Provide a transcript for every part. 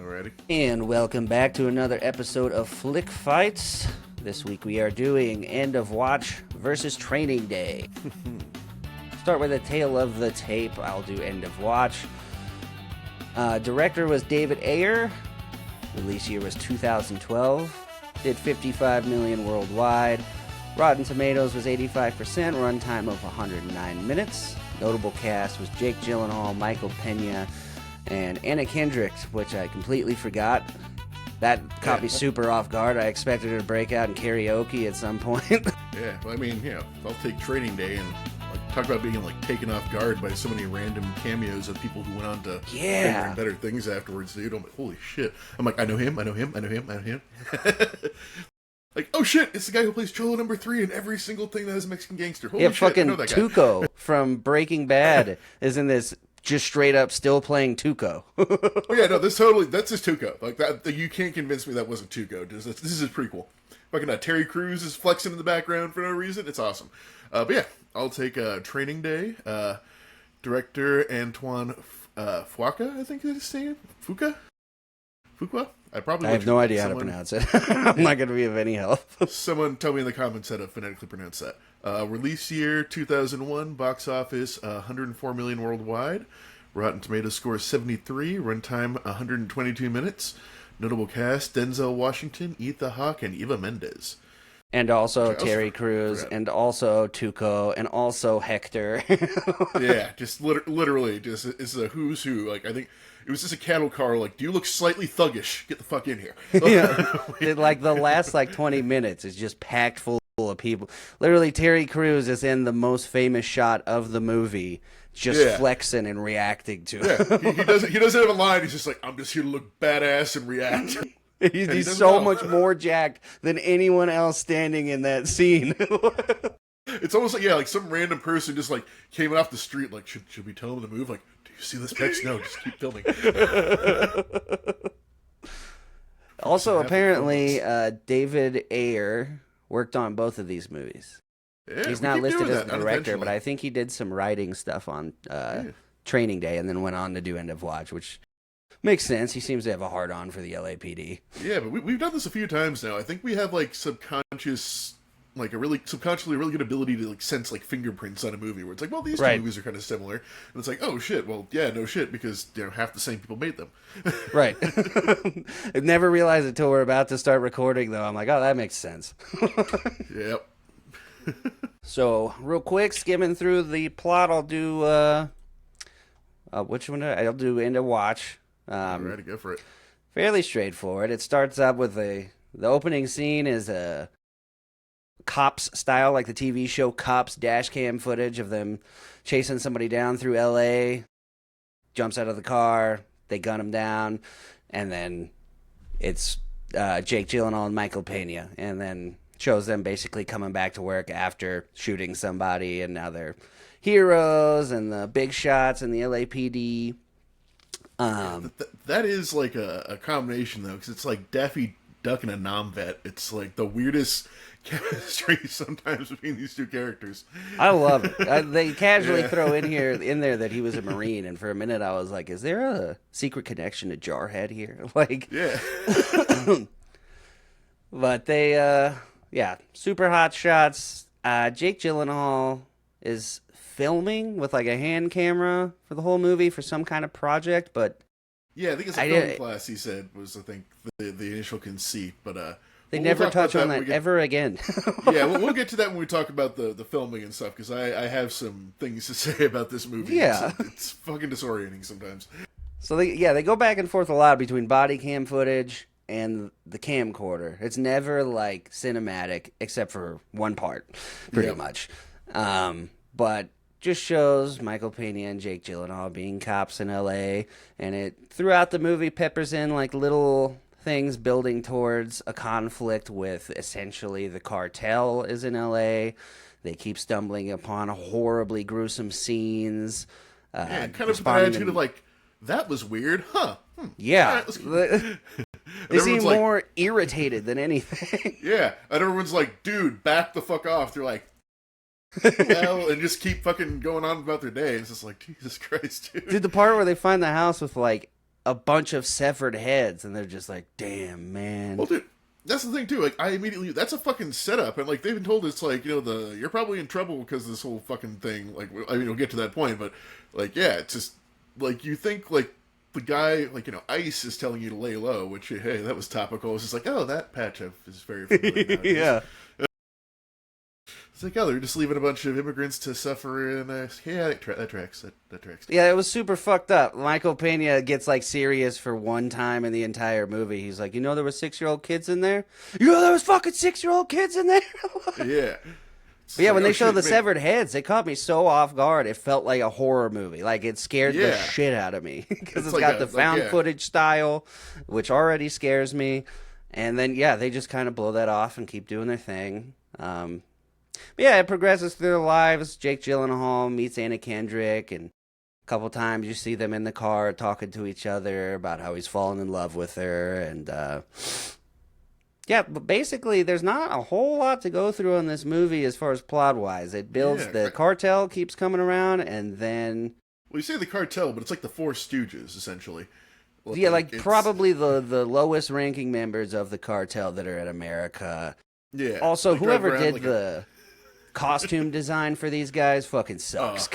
Alrighty. And welcome back to another episode of Flick Fights. This week we are doing End of Watch versus Training Day. Start with a tale of the tape. I'll do End of Watch. Director was David Ayer. Release year was 2012. Did 55 million worldwide. Rotten Tomatoes was 85%. Runtime of 109 minutes. Notable cast was Jake Gyllenhaal, Michael Pena, and Anna Kendrick, which I completely forgot. That caught me super off guard. I expected her to break out in karaoke at some point. Yeah, well, I mean, I'll take Training Day and talk about being taken off guard by so many random cameos of people who went on to bigger and better things afterwards, dude. I'm like, holy shit. I'm like, I know him. Like, oh shit, it's the guy who plays Cholo number 3 in every single thing that has a Mexican gangster. Holy shit, fucking I know that guy. Tuco from Breaking Bad is in this, just straight up still playing Tuco. Oh yeah, no, that's his Tuco. Like that, you can't convince me that wasn't Tuco. This is his prequel. Fucking Terry Crews is flexing in the background for no reason. It's awesome. But yeah, I'll take Training Day. Director Antoine Fuqua, I think is his name. Fuqua? I have no idea how to pronounce it. I'm not going to be of any help. Someone tell me in the comments how to phonetically pronounce that. Release year 2001, box office 104 million worldwide. Rotten Tomatoes score 73, runtime 122 minutes. Notable cast: Denzel Washington, Ethan Hawke, and Eva Mendes. And also Terry Crews, and also Tuco, and also Hector. Yeah, just literally, just it's a who's who. Like, I think it was just a cattle car. Like, do you look slightly thuggish? Get the fuck in here. Yeah, the last 20 minutes is just packed full of people. Literally, Terry Crews is in the most famous shot of the movie, just flexing and reacting to it. Yeah, he doesn't have a line. He's just like, I'm just here to look badass and react. He's so much more jacked than anyone else standing in that scene. It's almost like some random person just came off the street. Like, should we tell him to move? Like, do you see this pecs? No, just keep filming. Also, apparently, David Ayer worked on both of these movies. Yeah, he's not listed as the director, but I think he did some writing stuff on Training Day and then went on to do End of Watch, which makes sense. He seems to have a hard-on for the LAPD. Yeah, but we've done this a few times now. I think we have subconsciously really good ability to sense fingerprints on a movie where it's like, well, these two movies are kind of similar, and it's like, oh shit, well, yeah, no shit, because half the same people made them. Right. I never realized it till we're about to start recording, though. I'm like, oh, that makes sense. Yep. So, real quick, skimming through the plot, I'll do which one? I'll do End of Watch. Alrighty, go for it. Fairly straightforward. It starts up with the opening scene is a Cops style, like the TV show Cops, dash cam footage of them chasing somebody down through LA. Jumps out of the car, they gun him down, and then it's Jake Gyllenhaal and Michael Pena, and then shows them basically coming back to work after shooting somebody, and now they're heroes and the big shots and the LAPD. That is a combination, though, because it's like Daffy Duck and a nom-vet. It's the weirdest chemistry sometimes between these two characters. I love it. They casually throw in there that he was a Marine, and for a minute I was like, is there a secret connection to Jarhead here? Yeah. But they, super hot shots. Jake Gyllenhaal is filming with a hand camera for the whole movie for some kind of project, but yeah, I think it's a film class. He said was the initial conceit, but they never touch on that ever again. Yeah, we'll get to that when we talk about the filming and stuff, because I have some things to say about this movie. Yeah, it's fucking disorienting sometimes. So they go back and forth a lot between body cam footage and the camcorder. It's never cinematic except for one part, pretty much. But just shows Michael Pena and Jake Gyllenhaal being cops in LA, and it throughout the movie peppers in little things building towards a conflict with essentially the cartel is in LA. They keep stumbling upon horribly gruesome scenes. Kind of with the attitude of that was weird, huh? Yeah. Right, they seem more irritated than anything. Yeah, and everyone's like, dude, back the fuck off. They're like, well, and just keep fucking going on about their day. It's just like, Jesus Christ, dude. Dude, the part where they find the house with a bunch of severed heads, and they're just like, damn, man. Well, dude, that's the thing too. Like, I immediately that's a fucking setup, and like they've been told it's like you're probably in trouble because of this whole fucking thing. Like, I mean, we'll get to that point, but like, yeah, it's just like you think like the guy like Ice is telling you to lay low, which hey, that was topical. It's just like, oh, that patch is very familiar nowadays. Yeah. It's like, oh, they're just leaving a bunch of immigrants to suffer, and yeah, that tracks. That tracks. Yeah, it was super fucked up. Michael Pena gets like serious for one time in the entire movie. He's like, there were 6-year-old kids in there? There was fucking 6-year-old kids in there? Yeah. But yeah, like, when they oh, showed shit, the man. severed heads, it caught me so off guard. It felt like a horror movie. Like, it scared the Yeah. shit out of me. Because it's like got a- the like, found yeah. footage style, which already scares me. And then, yeah, they just kind of blow that off and keep doing their thing. But yeah, it progresses through their lives. Jake Gyllenhaal meets Anna Kendrick, and a couple times you see them in the car talking to each other about how he's fallen in love with her. And yeah, but basically, there's not a whole lot to go through in this movie as far as plot-wise. It builds Yeah, the cartel keeps coming around, and then Well, you say the cartel, but it's like the Four Stooges, essentially. yeah, like it's- probably the lowest ranking members of the cartel that are in America. Yeah. Also, like, drive whoever around did like the costume design for these guys fucking sucks.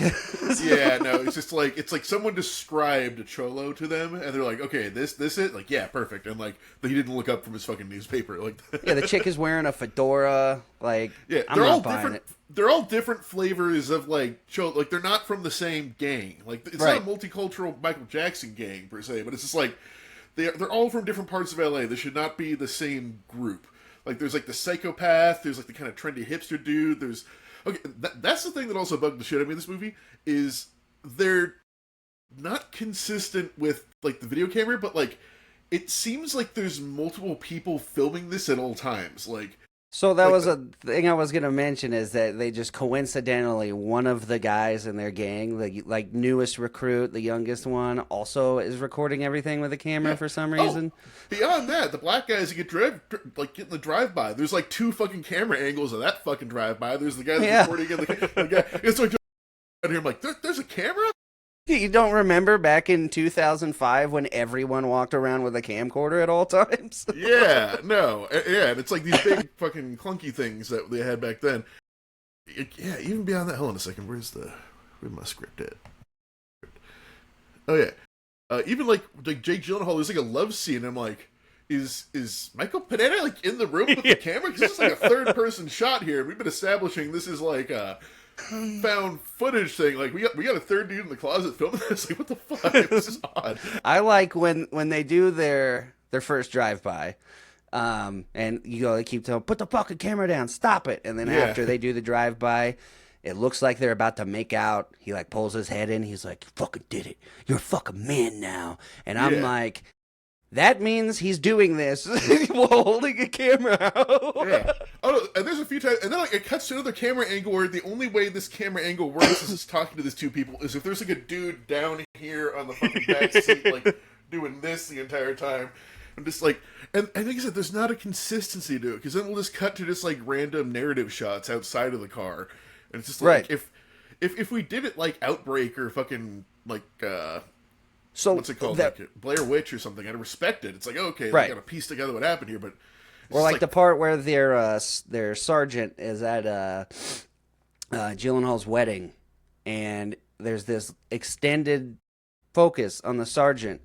Yeah, no, it's like someone described a cholo to them, and they're like, okay, this it, like, yeah, perfect, and like he didn't look up from his fucking newspaper, like, Yeah, the chick is wearing a fedora. Like, yeah, I'm they're not all buying different. it. They're all different flavors of like cholo. Like they're not from the same gang. Like it's Right. not a multicultural Michael Jackson gang per se, but it's just like they're all from different parts of LA. They should not be the same group. Like there's like the psychopath. There's like the kind of trendy hipster dude. There's okay. That's the thing that also bugged the shit out of me in this movie is they're not consistent with like the video camera, but like it seems like there's multiple people filming this at all times. Like So that Like was a thing I was going to mention is that they just coincidentally, one of the guys in their gang, the like newest recruit, the youngest one, also is recording everything with a camera for some reason. Oh, beyond that, the black guys who get in the drive-by. There's like 2 fucking camera angles of that fucking drive-by. There's the guy that's Yeah. recording in the guy. It's like out here. I'm like, there's a camera. You don't remember back in 2005 when everyone walked around with a camcorder at all times? Yeah, no, yeah, and it's like these big fucking clunky things that they had back then. Yeah, even beyond that. Hold on a second. Where's my script at? Oh yeah, even like Jake Gyllenhaal. There's like a love scene. And I'm like, is Michael Pena like in the room with the camera? Because this is like a third person shot here. We've been establishing this is like a found footage thing. Like we got a third dude in the closet filming this. Like what the fuck? This is odd. I like when they do their first drive-by. And they keep telling, put the fucking camera down, stop it. And then Yeah. after they do the drive-by, it looks like they're about to make out. He like pulls his head in. He's like, you fucking did it. You're a fucking man now. And I'm Yeah. like, that means he's doing this while holding a camera out. Yeah. Oh, no, and there's a few times, and then like it cuts to another camera angle where the only way this camera angle works is just talking to these 2 people is if there's like a dude down here on the fucking back seat, like doing this the entire time. I'm just like, and I think I said there's not a consistency to it because then we'll just cut to just like random narrative shots outside of the car, and it's just like Right. if we did it like Outbreak or fucking like So what's it called, that- like Blair Witch or something, I'd respect it. It's like okay, Right. we got to piece together what happened here, but it's Or just like the part where their sergeant is at Gyllenhaal's wedding, and there's this extended focus on the sergeant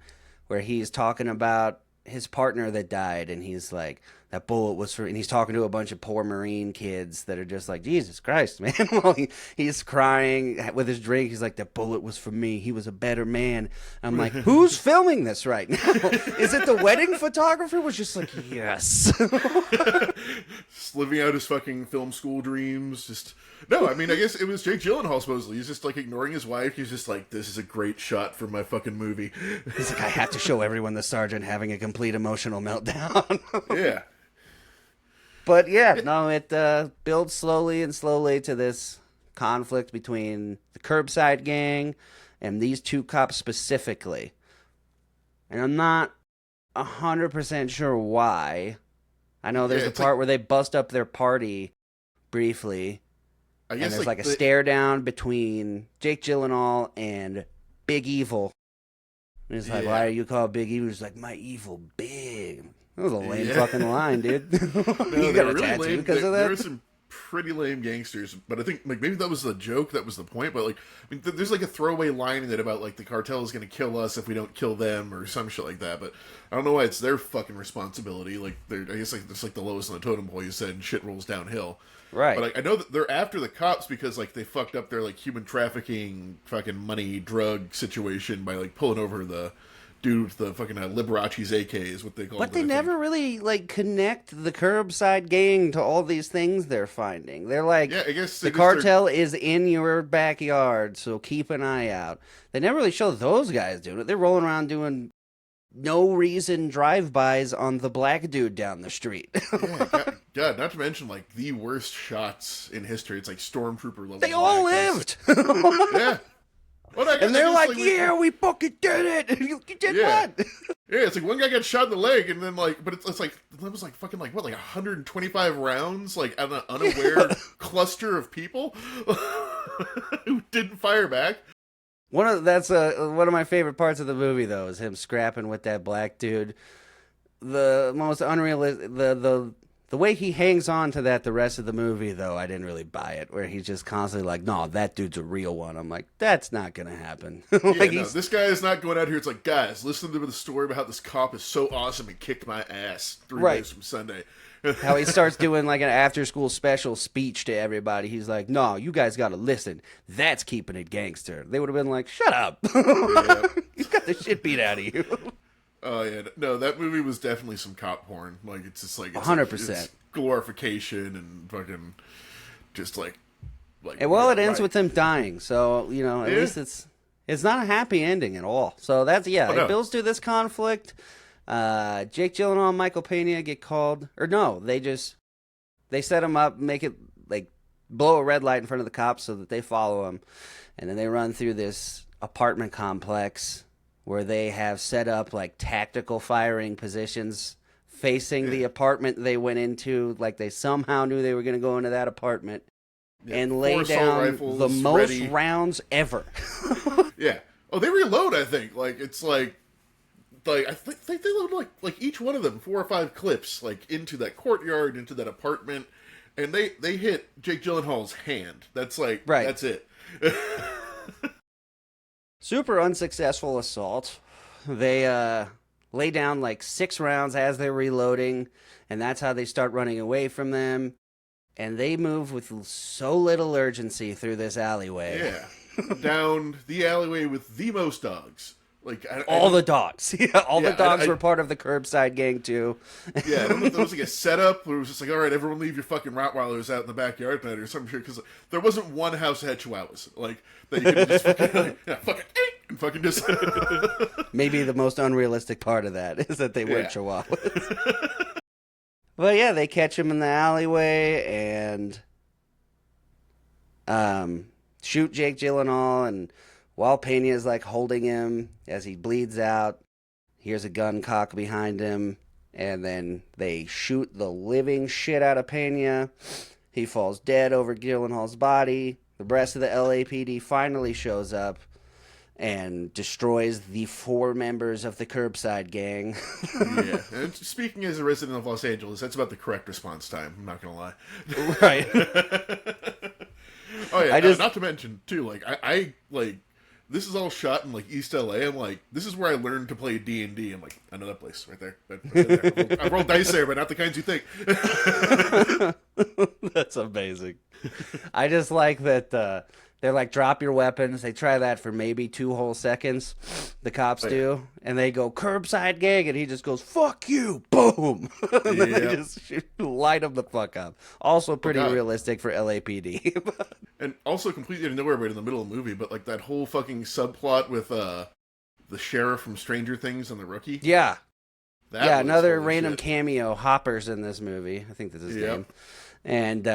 where he's talking about his partner that died, and he's like, that bullet was for, and he's talking to a bunch of poor Marine kids that are just like, Jesus Christ, man. While he's crying with his drink, he's like, that bullet was for me. He was a better man. I'm like, who's filming this right now? Is it the wedding photographer? Was just like, yes. just living out his fucking film school dreams. Just no, I mean, I guess it was Jake Gyllenhaal supposedly. He's just like ignoring his wife. He's just like, this is a great shot for my fucking movie. He's like, I have to show everyone the sergeant having a complete emotional meltdown. Yeah. But yeah, no, it builds slowly and slowly to this conflict between the Curbside gang and these 2 cops specifically. And I'm not 100% sure why. I know there's Yeah, a it's part where they bust up their party briefly. I And guess there's like a the- stare down between Jake Gyllenhaal and Big Evil. And he's like, Yeah. why are you called Big Evil? He's like, my evil big. That was a lame Yeah. fucking line, dude. No, You they got were a really tattoo lame. because of There that? were some pretty lame gangsters, but I think like maybe that was the joke, that was the point. But like, I mean, there's like a throwaway line in it about like the cartel is going to kill us if we don't kill them or some shit like that. But I don't know why it's their fucking responsibility. Like, I guess like it's like the lowest on the totem pole. You said, and shit rolls downhill. Right. But I know that they're after the cops because like they fucked up their like human trafficking, fucking money drug situation by like pulling over the dude with the fucking Liberace's AK is what they call it. But they never really like connect the curbside gang to all these things they're finding. They're like, Yeah, I guess the cartel is in your backyard, so keep an eye out. They never really show those guys doing it. They're rolling around doing no reason drive-bys on the black dude down the street. Yeah, God, not to mention like the worst shots in history. It's like stormtrooper level. They all lived. Yeah. Well, And they're like, yeah, we fucking did it. You did what? Yeah, it's like one guy got shot in the leg, and then like, but it's like that was like fucking like what, like 125 rounds, like at an unaware cluster of people who didn't fire back. One of my favorite parts of the movie though is him scrapping with that black dude. The most unrealistic, the way he hangs on to that the rest of the movie though, I didn't really buy it. Where he's just constantly like, no, that dude's a real one. I'm like, that's not gonna happen. Like, Yeah, no, this guy is not going out here. It's like, guys, listen to the story about how this cop is so awesome and kicked my ass 3 days from Sunday. How he starts doing like an after school special speech to everybody. He's like, no, you guys got to listen. That's keeping it gangster. They would have been like, shut up. Yeah. You got the shit beat out of you. Oh, yeah. No, that movie was definitely some cop porn. Like, it's just like... 100%. It's glorification and fucking... Just like... And well, it ends with him dying. So, you know, at least it's not a happy ending at all. So that's, it builds to this conflict. Jake Gyllenhaal and Michael Pena get called, or no, they set him up, make it like blow a red light in front of the cops so that they follow him, and then they run through this apartment complex where they have set up like tactical firing positions facing the apartment they went into. Like they somehow knew they were going to go into that apartment and lay down the most rounds ever. Yeah. Oh, they reload, I think. Like, it's like I think they load like each one of them 4 or 5 clips like into that courtyard, into that apartment, and they hit Jake Gyllenhaal's hand. That's like that's it. Super unsuccessful assault. They lay down like 6 rounds as they're reloading, and that's how they start running away from them. And they move with so little urgency through this alleyway. Yeah, down the alleyway with the most dogs. Like all the dogs. All the dogs were part of the curbside gang too. Yeah, I don't know if there was like a setup where it was just like, all right, everyone leave your fucking Rottweilers out in the backyard tonight or something, because there wasn't one house that had Chihuahuas like that you could just fucking just. Maybe the most unrealistic part of that is that they weren't Chihuahuas. But yeah, they catch him in the alleyway and shoot Jake Gyllenhaal, and while Pena is like holding him as he bleeds out, here's a gun cock behind him, and then they shoot the living shit out of Pena. He falls dead over Gyllenhaal's body. The rest of the LAPD finally shows up and destroys the 4 members of the curbside gang. Yeah, and speaking as a resident of Los Angeles, that's about the correct response time. I'm not gonna lie. Right. Oh yeah. Not to mention too, like I like. This is all shot in like East LA. I'm like, this is where I learned to play D&D. I'm like, I know that place right there. I rolled dice there, but not the kinds you think. That's amazing. I just like that they're like, drop your weapons. They try that for maybe 2 whole seconds. The cops do. And they go, curbside gang. And he just goes, fuck you. Boom. And then they just light him the fuck up. Also pretty realistic for LAPD. And also completely out of nowhere, right in the middle of the movie, but like that whole fucking subplot with the sheriff from Stranger Things and the rookie. Yeah. Another random shit. cameo. Hopper's in this movie. I think that's his name. And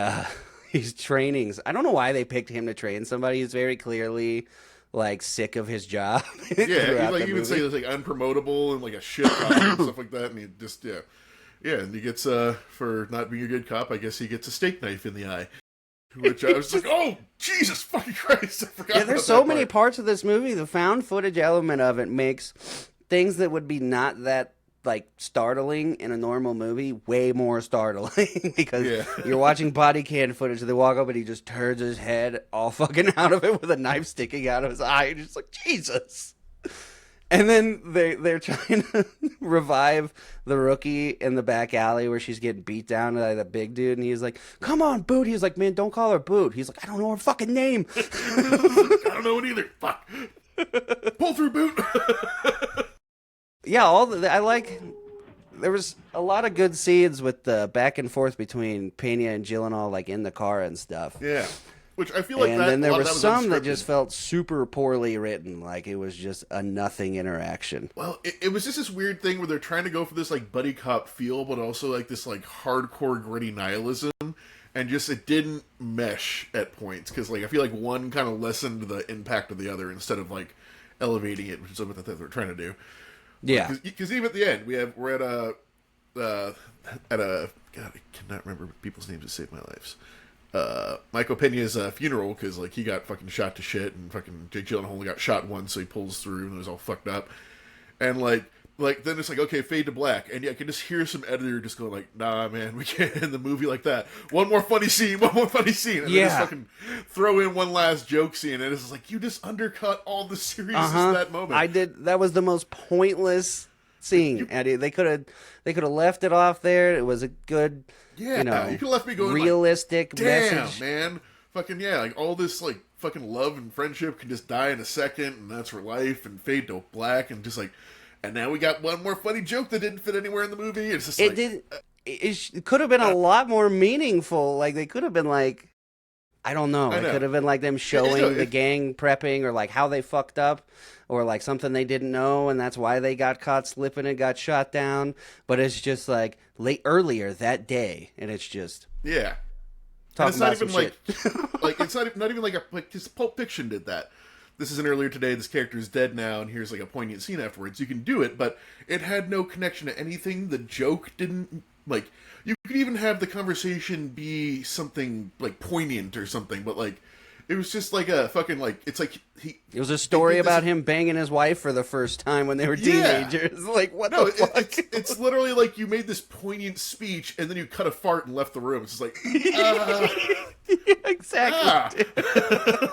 he's training. I don't know why they picked him to train somebody. He's very clearly like sick of his job. Yeah, he like even say he's like unpromotable and like a shit cop and stuff like that. And he just and he gets for not being a good cop, I guess he gets a steak knife in the eye. which I was like, oh, Jesus fucking Christ, I forgot. Yeah, there's about so that many part. parts of this movie. The found footage element of it makes things that would be not that like startling in a normal movie way more startling because Yeah. you're watching body cam footage and they walk up and he just turns his head all fucking out of it with a knife sticking out of his eye. You're just like, Jesus. And then they're trying to revive the rookie in the back alley where she's getting beat down by the big dude, and he's like, "Come on, Boot." He's like, "Man, don't call her Boot." He's like, "I don't know her fucking name." I don't know it either. Fuck. Pull through boot. Yeah, I like. There was a lot of good scenes with the back and forth between Pena and Gylenhall, like in the car and stuff. Yeah. Which I feel like And that, then there a lot was of that some that unscripted. just felt super poorly written, like it was just a nothing interaction. Well, it was just this weird thing where they're trying to go for this like buddy cop feel, but also like this like hardcore gritty nihilism, and just it didn't mesh at points because like I feel like one kind of lessened the impact of the other instead of like elevating it, which is something that they were trying to do. Yeah, Because even at the end, we're at a God, I cannot remember people's names to save my lives. Michael Pena's funeral because like he got fucking shot to shit, and fucking Jake Gyllenhaal only got shot once, so he pulls through and it was all fucked up. And like then it's like, okay, fade to black, and yeah, I can just hear some editor just going like, nah, man, we can't end the movie like that. One more funny scene, and then just fucking throw in one last joke scene, and it's just like you just undercut all the seriousness of that moment. I did. That was the most pointless scene, Eddie. They could have left it off there. It was a good, Yeah, you know, you could have left me going realistic like, damn, message. man. Fucking yeah, like all this like fucking love and friendship can just die in a second, and that's for life, and fade to black, and just like, and now we got one more funny joke that didn't fit anywhere in the movie. It's just It like, did. It could have been a lot more meaningful. Like they could have been like, I don't know. I It know. could have been like them showing the if- gang prepping or like how they fucked up or like something they didn't know and that's why they got caught slipping and got shot down. But it's just like earlier that day, and it's just yeah. And talking it's not about even some like, shit. like it's not even like because Pulp Fiction did that. This isn't earlier today. This character is dead now, and here's like a poignant scene afterwards. You can do it, but it had no connection to anything. The joke didn't like. You could even have the conversation be something like poignant or something, but like it was just like a fucking like it's like he. It was a story did this- about him banging his wife for the first time when they were Yeah. teenagers. Like what No, the fuck? it's literally like you made this poignant speech and then you cut a fart and left the room. It's just like, Exactly.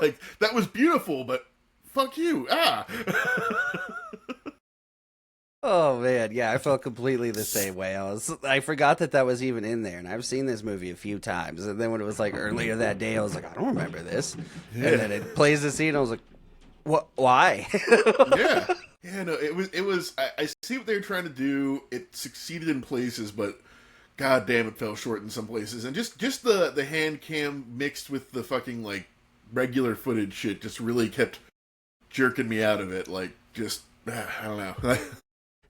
like that was beautiful, but fuck you, Oh man, yeah, I felt completely the same way. I forgot that was even in there, and I've seen this movie a few times. And then when it was like earlier that day, I was like, I don't remember this. Yeah. And then it plays the scene, and I was like, what? Why? Yeah. No, it was. I see what they were trying to do. It succeeded in places, but god damn, it fell short in some places. And just the hand cam mixed with the fucking like regular footage shit just really kept jerking me out of it. Like just I don't know.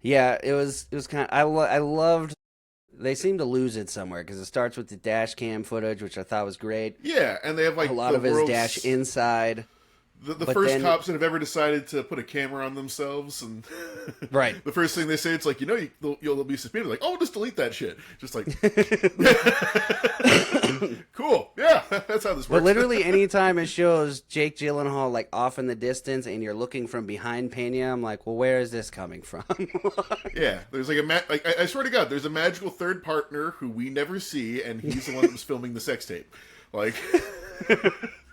Yeah, it was kind of. I loved. They seem to lose it somewhere because it starts with the dash cam footage, which I thought was great. Yeah, and they have like A lot the of his world's- dash inside. The But first then- cops that have ever decided to put a camera on themselves, and Right. the first thing they say, it's like, you'll be suspended. Like, oh, just delete that shit. Just like, cool, yeah, that's how this works. But literally, anytime it shows Jake Gyllenhaal like off in the distance, and you're looking from behind Pena, I'm like, well, where is this coming from? Yeah, there's like I swear to God, there's a magical third partner who we never see, and he's the one that was filming the sex tape. Like,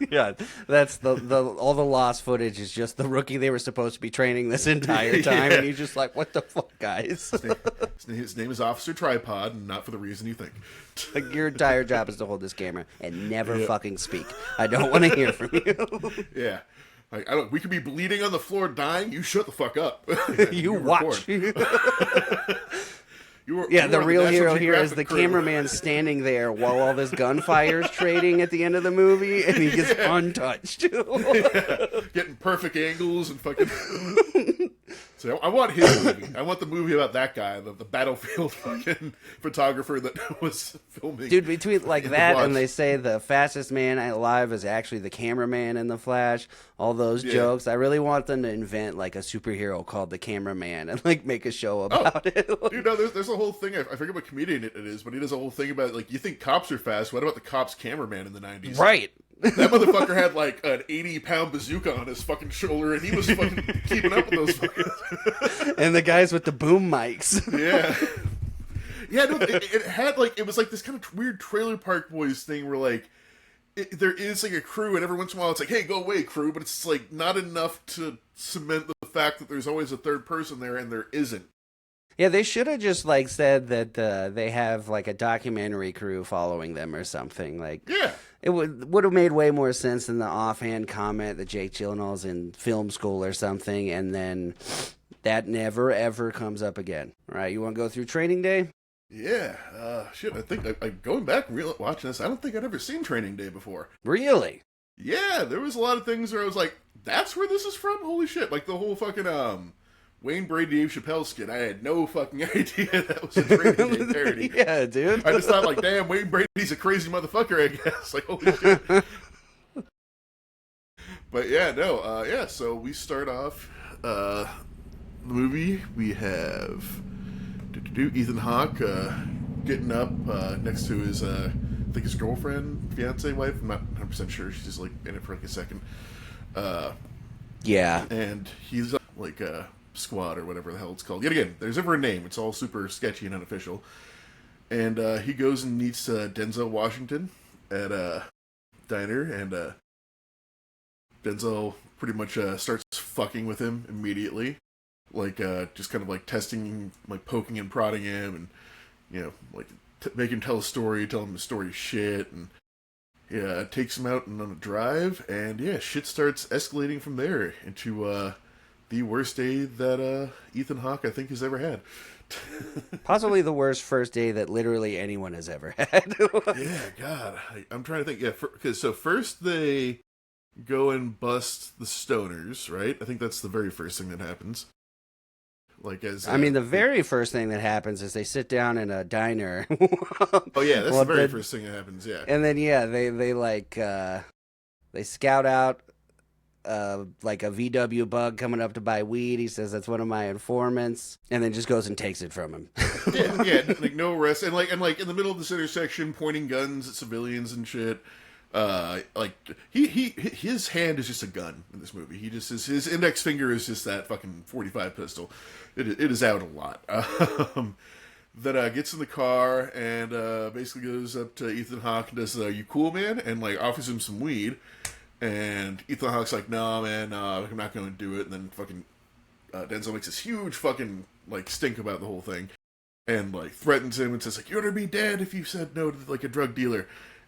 Yeah, that's the all the lost footage is just the rookie they were supposed to be training this entire time, Yeah. and you're just like, what the fuck, guys? his name is Officer Tripod, and not for the reason you think. Like your entire job is to hold this camera and never fucking speak. I don't want to hear from you. Yeah. Like, we could be bleeding on the floor, dying. You shut the fuck up. You record. watch. You The are real National hero here is Geographic the crew. cameraman standing there while all this gunfire's trading at the end of the movie, and he gets untouched. Getting perfect angles and fucking. So I want his movie. I want the movie about that guy, the battlefield fucking photographer that was filming. Dude, between like in that the and they watch. say the fastest man alive is actually the cameraman in The Flash, all those Yeah. jokes, I really want them to invent like a superhero called the cameraman and like make a show Oh, about it. dude, no, there's a whole thing. I forget what comedian it is, but he does a whole thing about like, you think cops are fast? What about the cops cameraman in the '90s? Right. That motherfucker had like an 80-pound bazooka on his fucking shoulder, and he was fucking keeping up with those fuckers. And the guys with the boom mics. Yeah. Yeah, no, it had like, it was like this kind of weird Trailer Park Boys thing where like, there is like a crew, and every once in a while it's like, hey, go away, crew, but it's like not enough to cement the fact that there's always a third person there, and there isn't. Yeah, they should have just like said that they have like a documentary crew following them or something. Like, Yeah. it would have made way more sense than the offhand comment that Jake Gyllenhaal's in film school or something, and then that never ever comes up again. All right, you want to go through Training Day? Yeah, shit, I think, I going back watching this, I don't think I'd ever seen Training Day before. Really? Yeah, there was a lot of things where I was like, that's where this is from? Holy shit. Like the whole fucking, Wayne Brady Dave Chappelle skit, I had no fucking idea that was a Training Day parody. Yeah, dude. I just thought like, damn, Wayne Brady's a crazy motherfucker, I guess. Like, holy shit. But yeah, no, yeah, so we start off, the movie, we have Ethan Hawke, getting up, next to his, I think his girlfriend, fiance, wife, I'm not 100% sure, she's just like in it for like a second. Yeah. And he's like a squad or whatever the hell it's called. Yet again, there's never a name. It's all super sketchy and unofficial. And he goes and meets Denzel Washington at a diner, and Denzel pretty much starts fucking with him immediately. Like, just kind of like testing, like poking and prodding him, and, you know, like make him tell a story, tell him the story shit, and yeah, takes him out and on a drive, and yeah, shit starts escalating from there into the worst day that Ethan Hawke, I think, has ever had. Possibly the worst first day that literally anyone has ever had. Yeah, God, I'm trying to think. Yeah, because so first they go and bust the stoners, right? I think that's the very first thing that happens. Like as I mean, the very first thing that happens is they sit down in a diner. oh yeah, that's Well, the very first thing that happens. Yeah, And then yeah, they like they scout out like a VW bug coming up to buy weed. He says that's one of my informants, and then just goes and takes it from him. yeah, like no arrest, and like in the middle of this intersection, pointing guns at civilians and shit. Like his hand is just a gun in this movie. He just his index finger is just that fucking .45 pistol. It is out a lot. That gets in the car and basically goes up to Ethan Hawke and does "You cool, man?" and like offers him some weed. And Ethan Hawke's like, "No, man, I'm not going to do it." And then fucking Denzel makes this huge fucking like stink about the whole thing, and like threatens him and says like, "You're gonna be dead if you said no to like a drug dealer."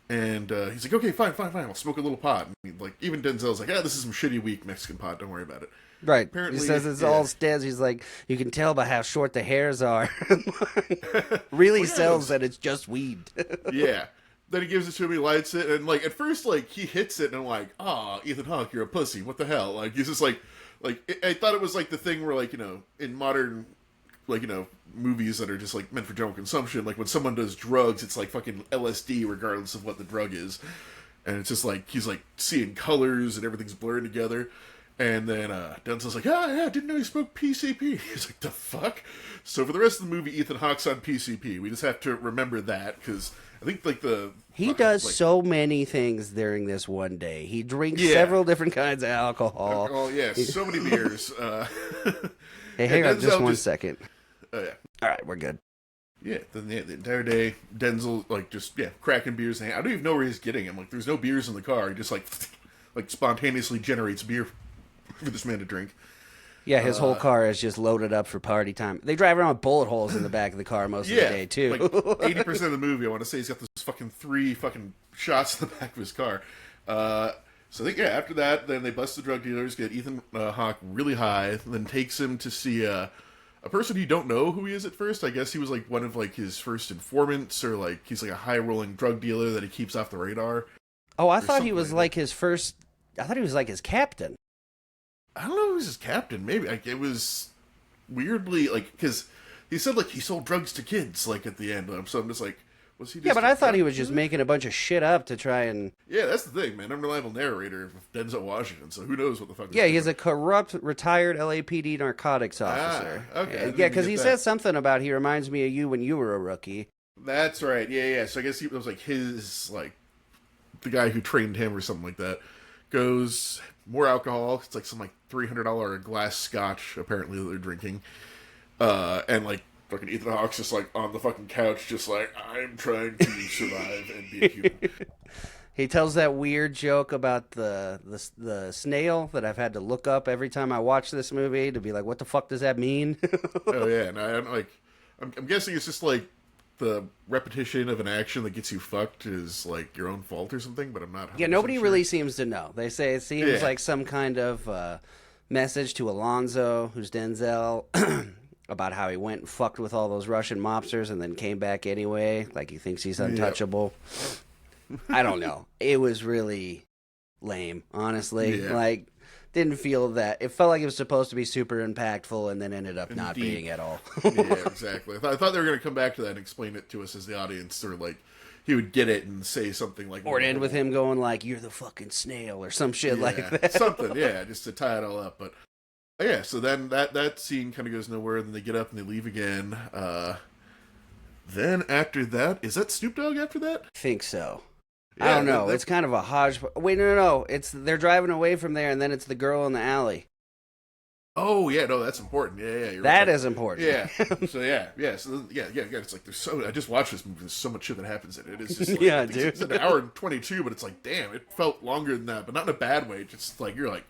And he's like, "Okay, fine, I'll smoke a little pot." And like even Denzel's like, "Ah, this is some shitty weak Mexican pot. Don't worry about it." Right. Apparently, he says it's yeah. all stems. He's like, you can tell by how short the hairs are. Really Well, yeah, sells that it's just weed. Yeah. Then he gives it to him, he lights it, and like at first, like he hits it, and I'm like, "Ah, Ethan Hawke, you're a pussy. What the hell?" Like he's just like I thought it was like the thing where like, you know, in modern, like, you know, movies that are just like meant for general consumption, like when someone does drugs, it's like fucking LSD regardless of what the drug is, and it's just like he's like seeing colors and everything's blurring together. And then Denzel's like, yeah, I didn't know he smoked PCP. He's like, the fuck? So for the rest of the movie, Ethan Hawke's on PCP. We just have to remember that, because I think like He does like, so many things during this one day. He drinks Yeah. several different kinds of alcohol. oh yeah, so many beers. Hey, hang on Denzel just 1 second. Oh yeah. All right, we're good. Yeah, then the entire day, Denzel, like, just, cracking beers. I don't even know where he's getting them. Like, there's no beers in the car. He just, like spontaneously generates beer for this man to drink. Yeah, his whole car is just loaded up for party time. They drive around with bullet holes in the back of the car most of the day, too. Like, 80% of the movie, I want to say he's got those fucking 3 fucking shots in the back of his car. So I think, after that, then they bust the drug dealers, get Ethan Hawke really high, then takes him to see a person you don't know who he is at first. I guess he was, like, one of, like, his first informants, or, like, he's, like, a high-rolling drug dealer that he keeps off the radar. Oh, I thought he something was like like his first... I thought he was like his captain. I don't know if he was his captain. Maybe. Like, it was... weirdly, like, because he said, like, he sold drugs to kids, like, at the end. So I'm just like, was he just Yeah, but a I thought drug he was just dealer? making a bunch of shit up to try and. Yeah, that's the thing, man. Unreliable narrator of Denzel Washington, so who knows what the fuck Yeah, is he's going a corrupt, retired LAPD narcotics on. officer. Okay. I didn't Yeah, even because get he that. says something about he reminds me of you when you were a rookie. That's right. Yeah. So I guess it was like his, like, the guy who trained him or something like that goes more alcohol. It's like some like $300 a glass scotch apparently that they're drinking, and like fucking Ethan Hawke's just like on the fucking couch, just like I'm trying to survive and be a human. He tells that weird joke about the snail that I've had to look up every time I watch this movie to be like, what the fuck does that mean? Oh yeah, and I'm like, I'm guessing it's just like the repetition of an action that gets you fucked is like your own fault or something, but I'm not. Yeah, 100% nobody sure. really seems to know. They say it seems Yeah. like some kind of message to Alonzo, who's Denzel, about how he went and fucked with all those Russian mobsters and then came back anyway, like he thinks he's untouchable. I don't know. It was really lame, honestly. Yeah. Like, didn't feel that. It felt like it was supposed to be super impactful and then ended up not Indeed. being at all. Yeah, exactly. I thought they were going to come back to that and explain it to us as the audience, or like he would get it and say something like, Or end with him going like, "You're the fucking snail" or some shit yeah, like that. something, yeah, just to tie it all up. But yeah, so then that scene kind of goes nowhere. Then they get up and they leave again. Then after that, is that Snoop Dogg after that? I think so. Yeah, I don't know. that- It's kind of a hodgepodge. Wait, no. It's they're driving away from there, and then it's the girl in the alley. Oh yeah, no, that's important. Yeah, you're That right. is important. Yeah. So yeah. It's like there's so. I just watched this movie. There's so much shit that happens in it. It's just like, Yeah, I think dude. It's an hour and 22, but it's like, damn, it felt longer than that, but not in a bad way. Just like you're like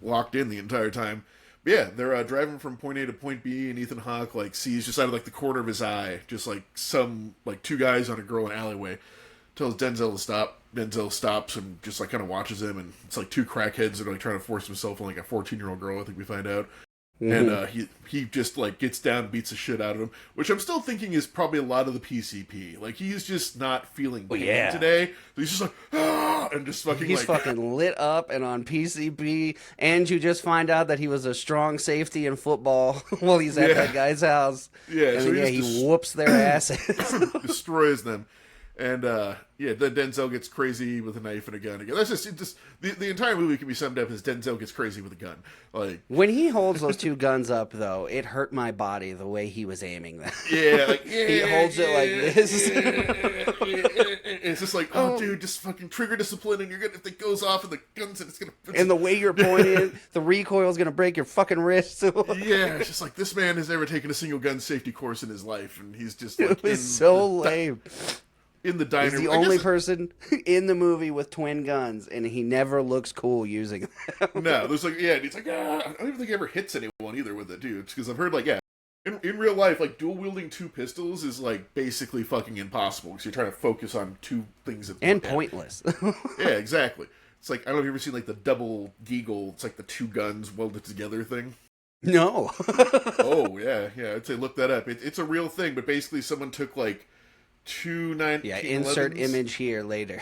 locked in the entire time. But yeah, they're driving from point A to point B, and Ethan Hawke like sees just out of like the corner of his eye, just like some like two guys on a girl in an alleyway. Tells Denzel to stop. Denzel stops and just like kind of watches him, and it's like two crackheads that are like trying to force himself on like a 14-year-old girl. I think we find out. And he just like gets down and beats the shit out of him, which I'm still thinking is probably a lot of the PCP. Like he's just not feeling pain today. So he's just like and just fucking He's like fucking lit up and on PCP, and you just find out that he was a strong safety in football while he's at that guy's house. Yeah, and so then, he he whoops their asses. destroys them. And then Denzel gets crazy with a knife and a gun again. That's just the entire movie can be summed up as Denzel gets crazy with a gun. Like When he holds those two guns up, though, it hurt my body the way he was aiming them. he holds it like this. It's just like, oh, dude, just fucking trigger discipline, and you're gonna if it goes off and the guns, and it's gonna. And the way you're pointing, the recoil's gonna break your fucking wrist. Yeah, it's just like this man has never taken a single gun safety course in his life, and he's just like It was so lame. In the diner, He's the only person in the movie with twin guns, and he never looks cool using them. No, there's like, and he's like, I don't even think he ever hits anyone either with it, dude. Because I've heard like, in real life, like dual wielding two pistols is like basically fucking impossible because you're trying to focus on two things at And once. pointless. Yeah, exactly. It's like I don't know if you've ever seen like the double deagle. It's like the two guns welded together thing. No. Oh yeah. I'd say look that up. It's a real thing, but basically someone took like two 1911s. Yeah, insert image here later.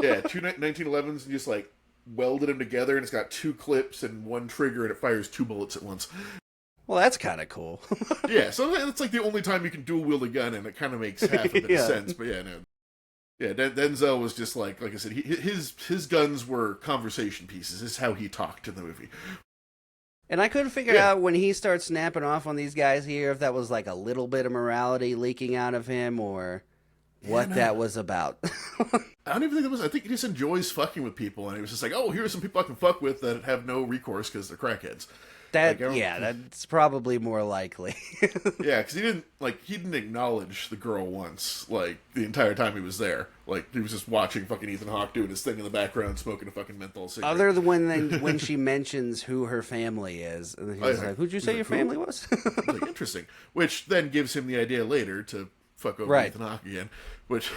Yeah, two 1911s and just like welded them together, and it's got two clips and one trigger, and it fires two bullets at once. Well, that's kind of cool. Yeah, so it's like the only time you can dual wield a gun, and it kind of makes half a bit of sense. But yeah, no. Yeah, Denzel was just like I said, his guns were conversation pieces. This is how he talked in the movie. And I couldn't figure out when he starts snapping off on these guys here if that was like a little bit of morality leaking out of him or what that was about. I don't even think it was. I think he just enjoys fucking with people, and he was just like, "Oh, here are some people I can fuck with that have no recourse because they're crackheads." That's probably more likely. Yeah, because he didn't acknowledge the girl once, like the entire time he was there. Like he was just watching fucking Ethan Hawke doing his thing in the background, smoking a fucking menthol cigarette. Other than when she mentions who her family is, and he's like, "Who'd you say your family was?" Like, interesting. Which then gives him the idea later to fuck over Ethan Hawke again. Which,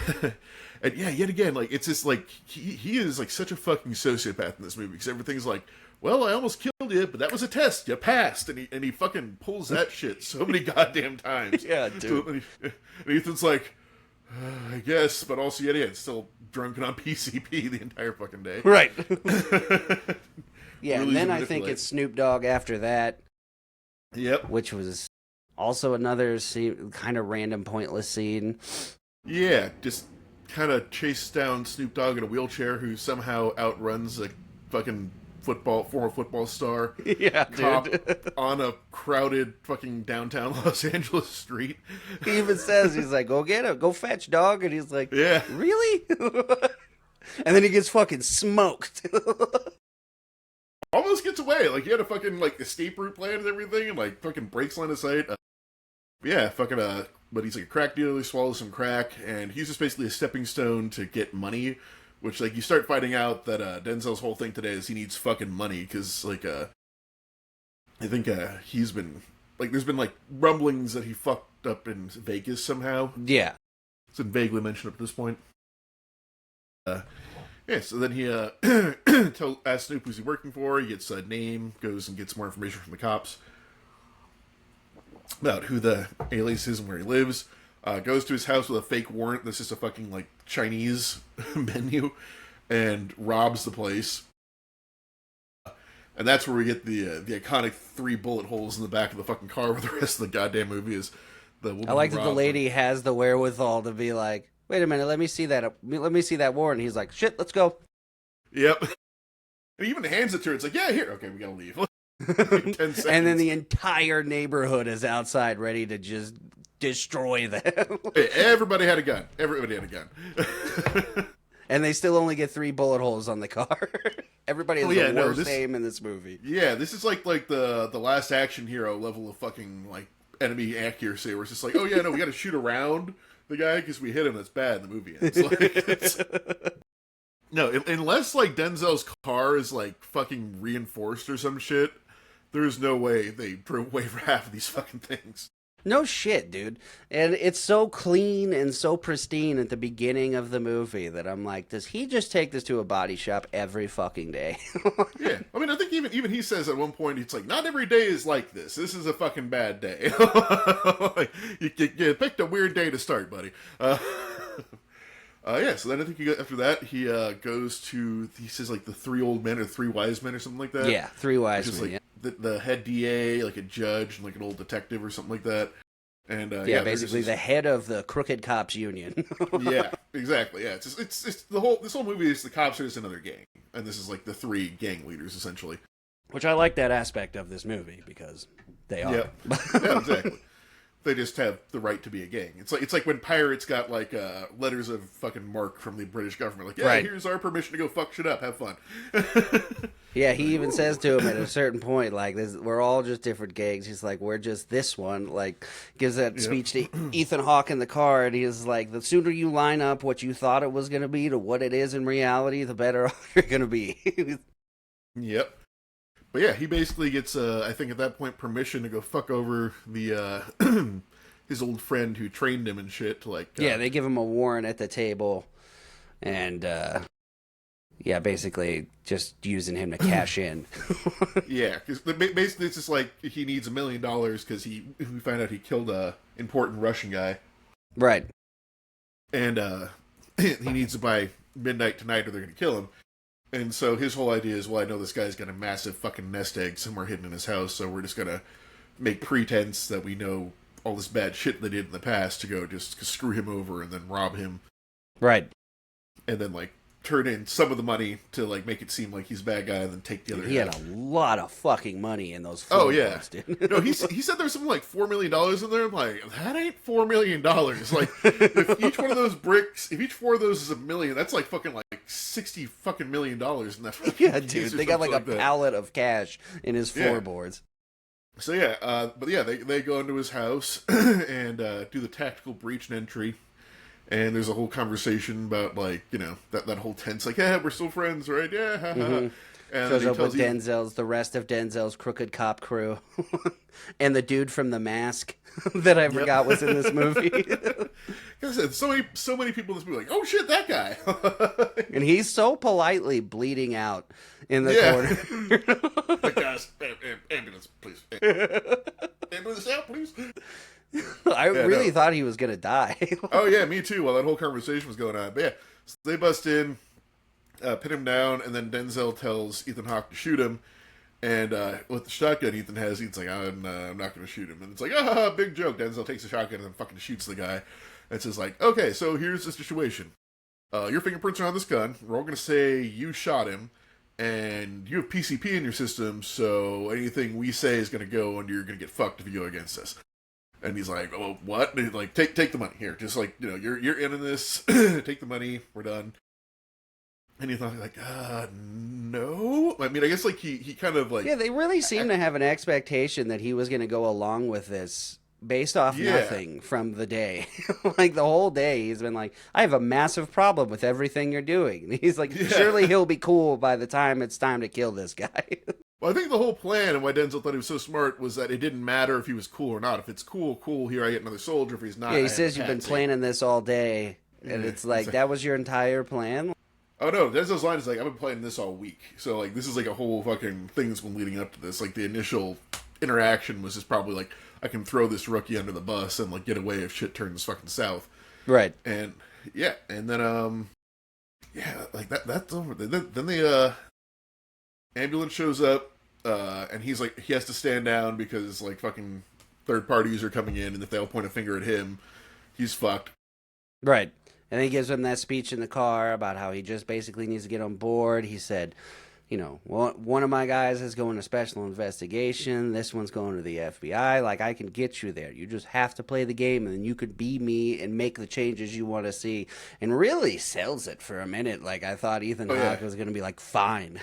and yeah, yet again, like it's just like he is like such a fucking sociopath in this movie because everything's like, well, I almost killed you, but that was a test. You passed, and he fucking pulls that shit so many goddamn times. Yeah, dude. And Ethan's like, I guess, but also yet again, still drunk and on PCP the entire fucking day. Right. Yeah, Really and then I manipulate. think it's Snoop Dogg after that. Yep. which was also another scene, kind of random, pointless scene. Yeah, just kind of chases down Snoop Dogg in a wheelchair, who somehow outruns a fucking former football star Yeah, cop dude. on a crowded fucking downtown Los Angeles street. He even says, he's like, go get him, go fetch, dog. And he's like, Yeah. really? And then he gets fucking smoked. Almost gets away. Like, he had a fucking, like, escape route plan and everything, and, like, fucking breaks line of sight. Yeah, fucking, but he's like a crack dealer, he swallows some crack, and he's just basically a stepping stone to get money, which, like, you start finding out that, Denzel's whole thing today is he needs fucking money, because, like, I think, he's been, like, there's been, like, rumblings that he fucked up in Vegas somehow. Yeah. It's been vaguely mentioned up to this point. Yeah, so then he, asks Snoop who's he working for, he gets a name, goes and gets more information from the cops about who the alias is and where he lives. Goes to his house with a fake warrant that's just a fucking, like, Chinese menu, and robs the place. And that's where we get the iconic 3 bullet holes in the back of the fucking car where the rest of the goddamn movie is. The woman I like who that the robbed lady has the wherewithal to be like, wait a minute, let me see that. Let me see that warrant. He's like, shit, let's go. Yep. And he even hands it to her. It's like, yeah, here. Okay, we gotta leave. 10 seconds. And then the entire neighborhood is outside ready to just destroy them. Hey, everybody had a gun. Everybody had a gun. And they still only get 3 bullet holes on the car. Everybody has the worst aim in this movie. Yeah, this is like the Last Action Hero level of fucking, like, enemy accuracy, where it's just like, oh yeah, no, we gotta shoot around the guy because we hit him. That's bad. The movie ends. Like, no, unless, like, Denzel's car is, like, fucking reinforced or some shit, there's no way they drove away for half of these fucking things. No shit, dude. And it's so clean and so pristine at the beginning of the movie that I'm like, does he just take this to a body shop every fucking day? Yeah. I mean, I think even he says at one point, it's like, not every day is like this. This is a fucking bad day. Like, you picked a weird day to start, buddy. Yeah, so then I think after that, he goes to, he says, like, the 3 old men or 3 wise men or something like that. Yeah, 3 wise men, like, yeah. The head DA, like a judge, and like an old detective or something like that. And yeah, basically the head of the Crooked Cops Union. Yeah, exactly. Yeah, it's this whole movie is the cops are just another gang, and this is like the 3 gang leaders essentially. Which I like that aspect of this movie because they are. Yeah, yeah, exactly. They just have the right to be a gang. It's like when pirates got like letters of fucking marque from the British government, like, yeah, right, here's our permission to go fuck shit up, have fun. Yeah, he even says to him at a certain point, like, we're all just different gangs. He's like, we're just this one. Like, gives that speech to Ethan Hawke in the car, and he's like, the sooner you line up what you thought it was going to be to what it is in reality, the better off you're going to be. Yep. But yeah, he basically gets, I think at that point, permission to go fuck over the his old friend who trained him and shit. To like, yeah, they give him a warrant at the table, and yeah, basically just using him to cash in. Yeah, because basically it's just like he needs $1 million because we found out he killed a important Russian guy, right? And he needs to by midnight tonight or they're gonna kill him. And so his whole idea is, well, I know this guy's got a massive fucking nest egg somewhere hidden in his house, so we're just gonna make pretense that we know all this bad shit they did in the past to go just screw him over and then rob him. Right. And then, like, turn in some of the money to, like, make it seem like he's a bad guy and then take the other He half. had a lot of fucking money in those floorboards, dude. No, he said there's something like $4 million in there. I'm like, that ain't $4 million. Like, if each one of those bricks, if each 4 of those is $1 million, that's like fucking like $60 fucking million in that. Yeah, dude, they got like a pallet of cash in his floorboards. So yeah, but yeah, they go into his house and do the tactical breach and entry. And there's a whole conversation about, like, you know, that whole tense, like, yeah, we're still friends, right? Yeah, ha, ha. And shows up with the rest of Denzel's crooked cop crew. And the dude from The Mask that I forgot was in this movie. Like I said, so many people in this movie like, oh shit, that guy. And he's so politely bleeding out in the corner. Like, guys, ambulance, please. Ambulance out, please. I really thought he was going to die. Oh, yeah, me too, while that whole conversation was going on. But yeah, so they bust in, pin him down, and then Denzel tells Ethan Hawke to shoot him. And with the shotgun Ethan has, Ethan's like, I'm not going to shoot him. And it's like, ah, big joke. Denzel takes the shotgun and then fucking shoots the guy. And says like, okay, so here's the situation. Your fingerprints are on this gun. We're all going to say you shot him. And you have PCP in your system, so anything we say is going to go, and you're going to get fucked if you go against us. And he's like, oh, what? And he's like, take the money. Here, just like, you're in this. Take the money. We're done. And he thought, like, no. I mean, I guess, like, he kind of, like... Yeah, they really seem to have an expectation that he was going to go along with this based off nothing from the day. Like, the whole day, he's been like, I have a massive problem with everything you're doing. And he's like, surely he'll be cool by the time it's time to kill this guy. Well, I think the whole plan and why Denzel thought he was so smart was that it didn't matter if he was cool or not. If it's cool, here I get another soldier. If he's not, yeah, he says you've been planning this all day. And it's like, that was your entire plan? Oh, no, Denzel's line is like, I've been planning this all week. So, like, this is like a whole fucking thing that's been leading up to this. Like, the initial interaction was just probably like, I can throw this rookie under the bus and, like, get away if shit turns fucking south. Right. And, yeah, and then, like, that's over. Then the, ambulance shows up, and he's like, he has to stand down because, like, fucking third parties are coming in, and if they'll point a finger at him, he's fucked. Right. And he gives him that speech in the car about how he just basically needs to get on board. He said, one of my guys is going to special investigation. This one's going to the FBI. Like, I can get you there. You just have to play the game, and then you could be me and make the changes you want to see. And really sells it for a minute. Like, I thought Ethan Hawke was going to be like, fine.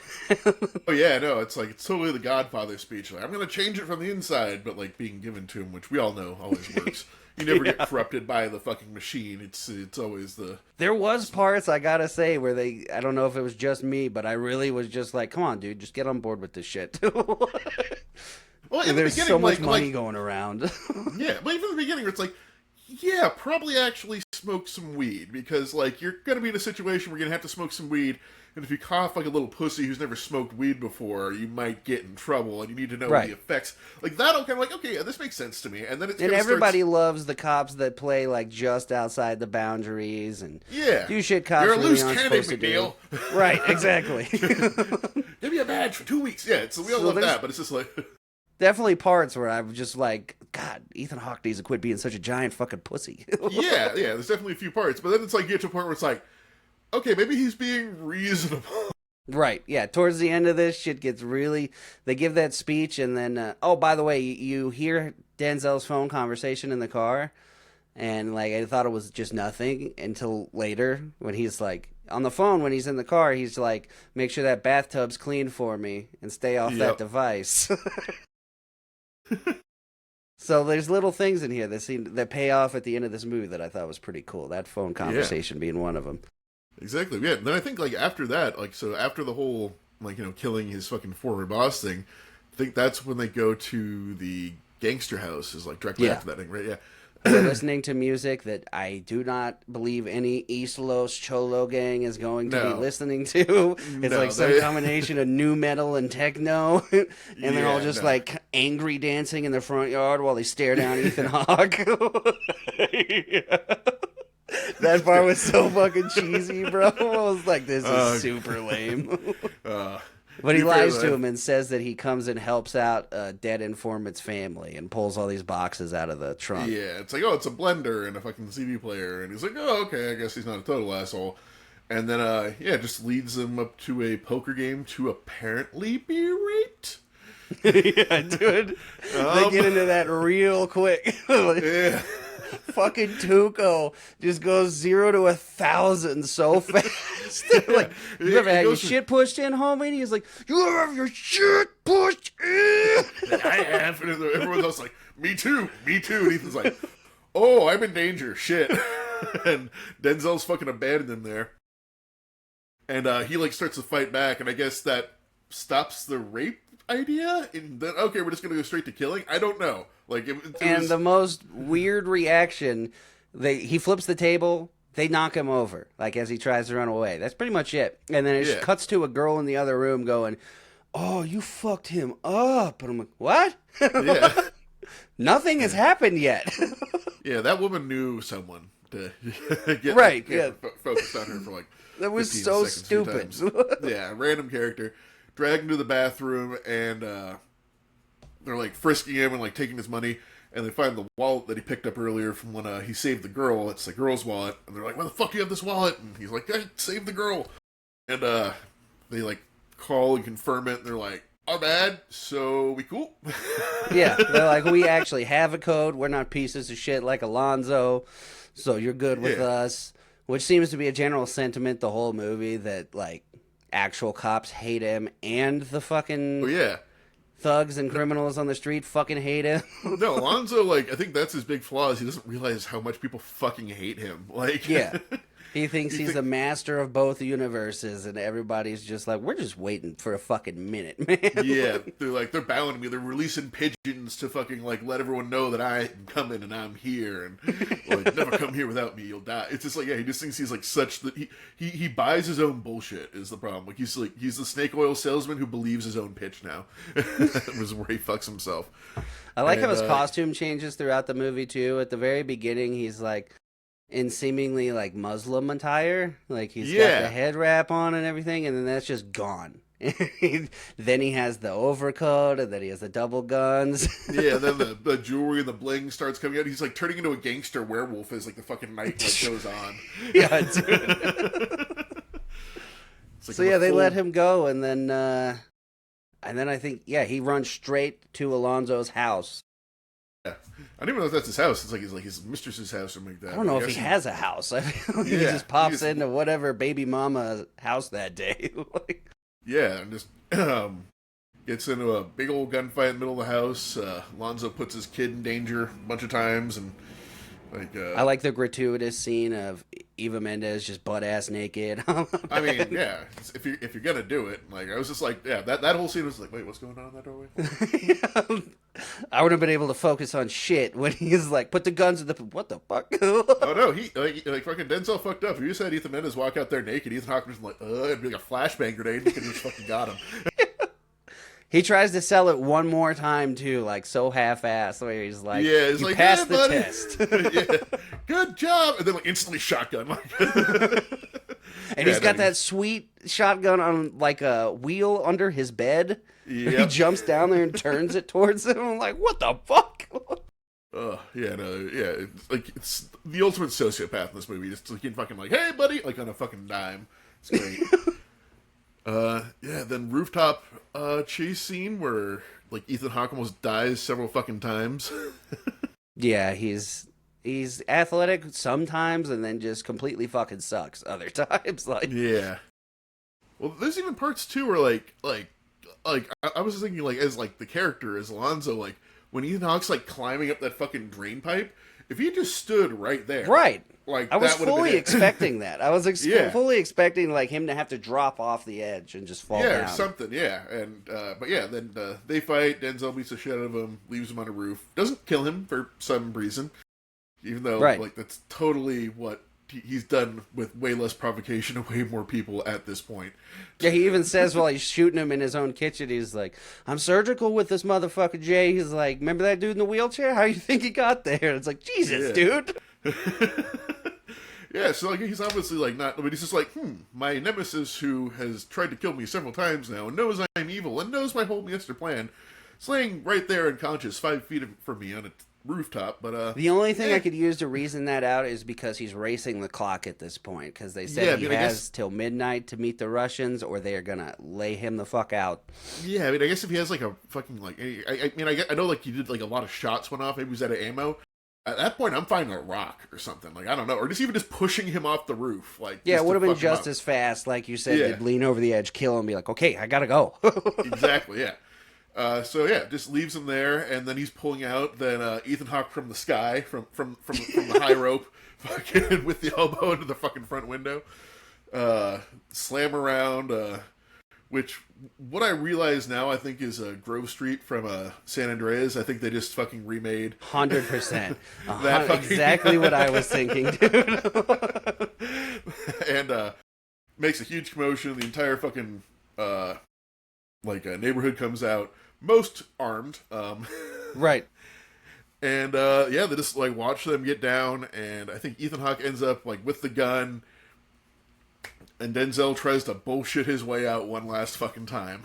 Oh, yeah, no, it's like, it's totally the Godfather speech. Like, I'm going to change it from the inside, but, like, being given to him, which we all know always works. You never get corrupted by the fucking machine. It's always the... There was parts, I gotta say, where I don't know if it was just me, but I really was just like, come on, dude, just get on board with this shit. Well, there's so much money going around. Yeah, but even in the beginning, where it's like, yeah, probably actually smoke some weed, because, like, you're going to be in a situation where you're going to have to smoke some weed, and if you cough like a little pussy who's never smoked weed before, you might get in trouble, and you need to know the effects. Like, that'll kind of like, okay, yeah, this makes sense to me. And then and everybody loves the cops that play, like, just outside the boundaries and do shit cops you're a really loose aren't cannon, supposed to McNeil. do. Right, exactly. Give me a badge for 2 weeks. Yeah, so we all love that, but it's just like... Definitely parts where I'm just like, God, Ethan Hawke needs to quit being such a giant fucking pussy. yeah, there's definitely a few parts, but then it's like, you get to a point where it's like, okay, maybe he's being reasonable. Right, yeah. Towards the end of this, shit gets really... They give that speech, and then... oh, by the way, you hear Denzel's phone conversation in the car, and, like, I thought it was just nothing until later, when he's, like... On the phone, when he's in the car, he's like, make sure that bathtub's clean for me, and stay off that device. So there's little things in here that pay off at the end of this movie that I thought was pretty cool. That phone conversation being one of them. Exactly, yeah. Then I think, like, after that, like, so after the whole, like, killing his fucking former boss thing, I think that's when they go to the gangster house, is, like, directly after that thing, right? Yeah. We're listening to music that I do not believe any East Los Cholo gang is going to be listening to. It's like some combination of nu metal and techno, and they're all just like angry dancing in the front yard while they stare down Ethan Hawke. That part was so fucking cheesy, bro. I was like, this is super lame. But he lies to him and says that he comes and helps out a dead informant's family and pulls all these boxes out of the trunk. Yeah, it's like, oh, it's a blender and a fucking CD player. And he's like, oh, okay, I guess he's not a total asshole. And then, just leads them up to a poker game to apparently be raped. Yeah, dude. They get into that real quick. Yeah. Fucking Tuco just goes 0 to 1,000 so fast. Like, you ever had your shit pushed in, homie? And he's like, you ever have your shit pushed in? I have. And everyone's else like, me too. And Ethan's like, oh, I'm in danger. Shit. And Denzel's fucking abandoned him there. And he, like, starts to fight back, and I guess that stops the rape idea? And then, okay, we're just going to go straight to killing? I don't know. Like, the most weird reaction, he flips the table, they knock him over, like, as he tries to run away. That's pretty much it. And then it cuts to a girl in the other room going, oh, you fucked him up. And I'm like, what? Yeah. Nothing has happened yet. Yeah, that woman knew someone to get focused on her for, like, that was so stupid. Yeah, random character. drag him to the bathroom, and they're like frisking him and like taking his money. And they find the wallet that he picked up earlier from when he saved the girl. It's the girl's wallet. And they're like, why the fuck do you have this wallet? And he's like, I saved the girl. And they like call and confirm it. And they're like, our bad. So we cool? Yeah, they're like, we actually have a code. We're not pieces of shit like Alonzo. So you're good with us. Which seems to be a general sentiment the whole movie, that like actual cops hate him and the fucking... Oh, yeah. Thugs and criminals on the street fucking hate him. No, Alonzo, like, I think that's his big flaw, is he doesn't realize how much people fucking hate him. Like, yeah. He thinks he's the master of both universes, and everybody's just like, we're just waiting for a fucking minute, man. Yeah, they're bowing to me. They're releasing pigeons to fucking, like, let everyone know that I am coming and I'm here, and, like, never come here without me, you'll die. It's just like, yeah, he just thinks he's, like, such that he buys his own bullshit, is the problem. Like, he's the snake oil salesman who believes his own pitch now. That was where he fucks himself. I like how his costume changes throughout the movie, too. At the very beginning, he's, like, in seemingly like Muslim attire, like he's got the head wrap on and everything, and then that's just gone. Then he has the overcoat, and then he has the double guns. Yeah, then the jewelry and the bling starts coming out. He's like turning into a gangster werewolf as like the fucking night like goes on. Yeah, dude. Like so yeah, they let him go, and then I think he runs straight to Alonzo's house. Yeah, I don't even know if that's his house. It's like he's like his mistress's house or something like that. I don't know if he has a house. I feel like he just pops into whatever baby mama's house that day. Yeah, and just gets into a big old gunfight in the middle of the house. Alonzo puts his kid in danger a bunch of times, and like I like the gratuitous scene of Eva Mendes just butt ass naked. I mean, yeah, if you're gonna do it, like I was just like, yeah, that whole scene was like, wait, what's going on in that doorway? I would have been able to focus on shit when he's like, put the guns in the... What the fuck? Oh, no, he, like fucking Denzel fucked up. If you said Ethan Mendes walk out there naked, Ethan Hawke was like, it'd be like a flashbang grenade, and he just fucking got him. He tries to sell it one more time, too, like, so half-assed, where he's like, he's you like, passed the test. Yeah, good job! And then, like, instantly shotgun. And he's got that sweet shotgun on, like, a wheel under his bed. Yep. He jumps down there and turns it towards him. I'm like, what the fuck? It's the ultimate sociopath in this movie. Just like, fucking like, hey, buddy, like on a fucking dime. It's great. Then rooftop chase scene where like Ethan Hawke almost dies several fucking times. Yeah, he's athletic sometimes, and then just completely fucking sucks other times. Like, yeah. Well, there's even parts too where I was thinking like as like the character as Alonzo, like when Ethan Hawke's like climbing up that fucking drain pipe, if he just stood right there, right? Like I was fully expecting that. I was fully expecting like him to have to drop off the edge and just fall down. Or something. Yeah, and then they fight. Denzel beats the shit out of him, leaves him on a roof, doesn't kill him for some reason, even though like that's totally what he's done with way less provocation and way more people at this point. Yeah, he even says while he's shooting him in his own kitchen, he's like, I'm surgical with this motherfucker, Jay. He's like, remember that dude in the wheelchair? How you think he got there? And it's like, Jesus, dude. Yeah, so like he's obviously like not, but he's just like, my nemesis who has tried to kill me several times now and knows I'm evil and knows my whole master plan, is laying right there unconscious 5 feet from me on a rooftop. But the only thing I could use to reason that out is because he's racing the clock at this point, because they said he has till midnight to meet the Russians or they're gonna lay him the fuck out. Yeah, I mean, I guess if he has like a fucking like, I know like he did like a lot of shots went off, maybe he was out of ammo. At that point, I'm finding a rock or something. Like, I don't know. Or just even just pushing him off the roof. Like, yeah, it would have been just as fast, like you said, to lean over the edge, kill him, be like, okay, I gotta go. Exactly, yeah. Just leaves him there, and then he's pulling out. Then Ethan Hawke from the sky, from the high rope, fucking with the elbow into the fucking front window. Slam around, which, what I realize now, I think is Grove Street from San Andreas. I think they just fucking remade. 100%. Exactly what I was thinking, dude. And makes a huge commotion. The entire fucking neighborhood comes out, most armed. Right. And they just like watch them get down, and I think Ethan Hawke ends up like with the gun. And Denzel tries to bullshit his way out one last fucking time.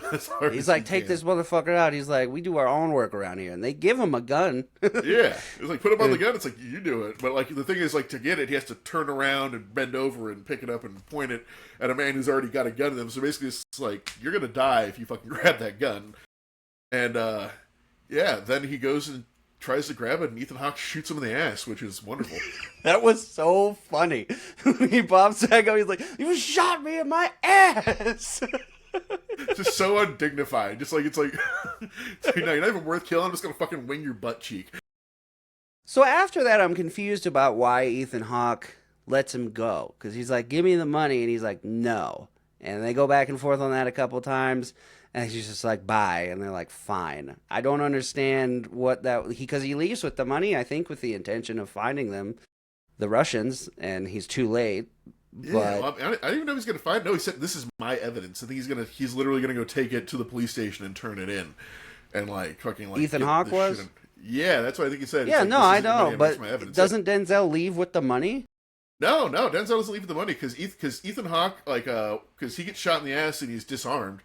He's like, take this motherfucker out. He's like, we do our own work around here. And they give him a gun. Yeah. It's like, put him on the gun. It's like, you do it. But, like, the thing is, like, to get it, he has to turn around and bend over and pick it up and point it at a man who's already got a gun in him. So basically, it's like, you're going to die if you fucking grab that gun. And, yeah, then he goes and tries to grab it, and Ethan Hawke shoots him in the ass, which is wonderful. That was so funny. He pops back up, he's like, you shot me in my ass! Just so undignified. Just like, it's like, no, you're not even worth killing, I'm just gonna fucking wing your butt cheek. So after that, I'm confused about why Ethan Hawke lets him go. Because he's like, give me the money, and he's like, no. And they go back and forth on that a couple times, and he's just like, bye. And they're like, fine. I don't understand what that... Because he leaves with the money, I think, with the intention of finding them, the Russians, and he's too late. Yeah, but... well, I didn't even know he was going to find it. No, he said, this is my evidence. I think he's literally going to go take it to the police station and turn it in. And, like, fucking, like... Ethan Hawke was? Yeah, that's what I think he said. Yeah, like, no, I know, but doesn't yeah. Denzel leave with the money? No, Denzel doesn't leave with the money, because Ethan Hawke, like, because he gets shot in the ass and he's disarmed.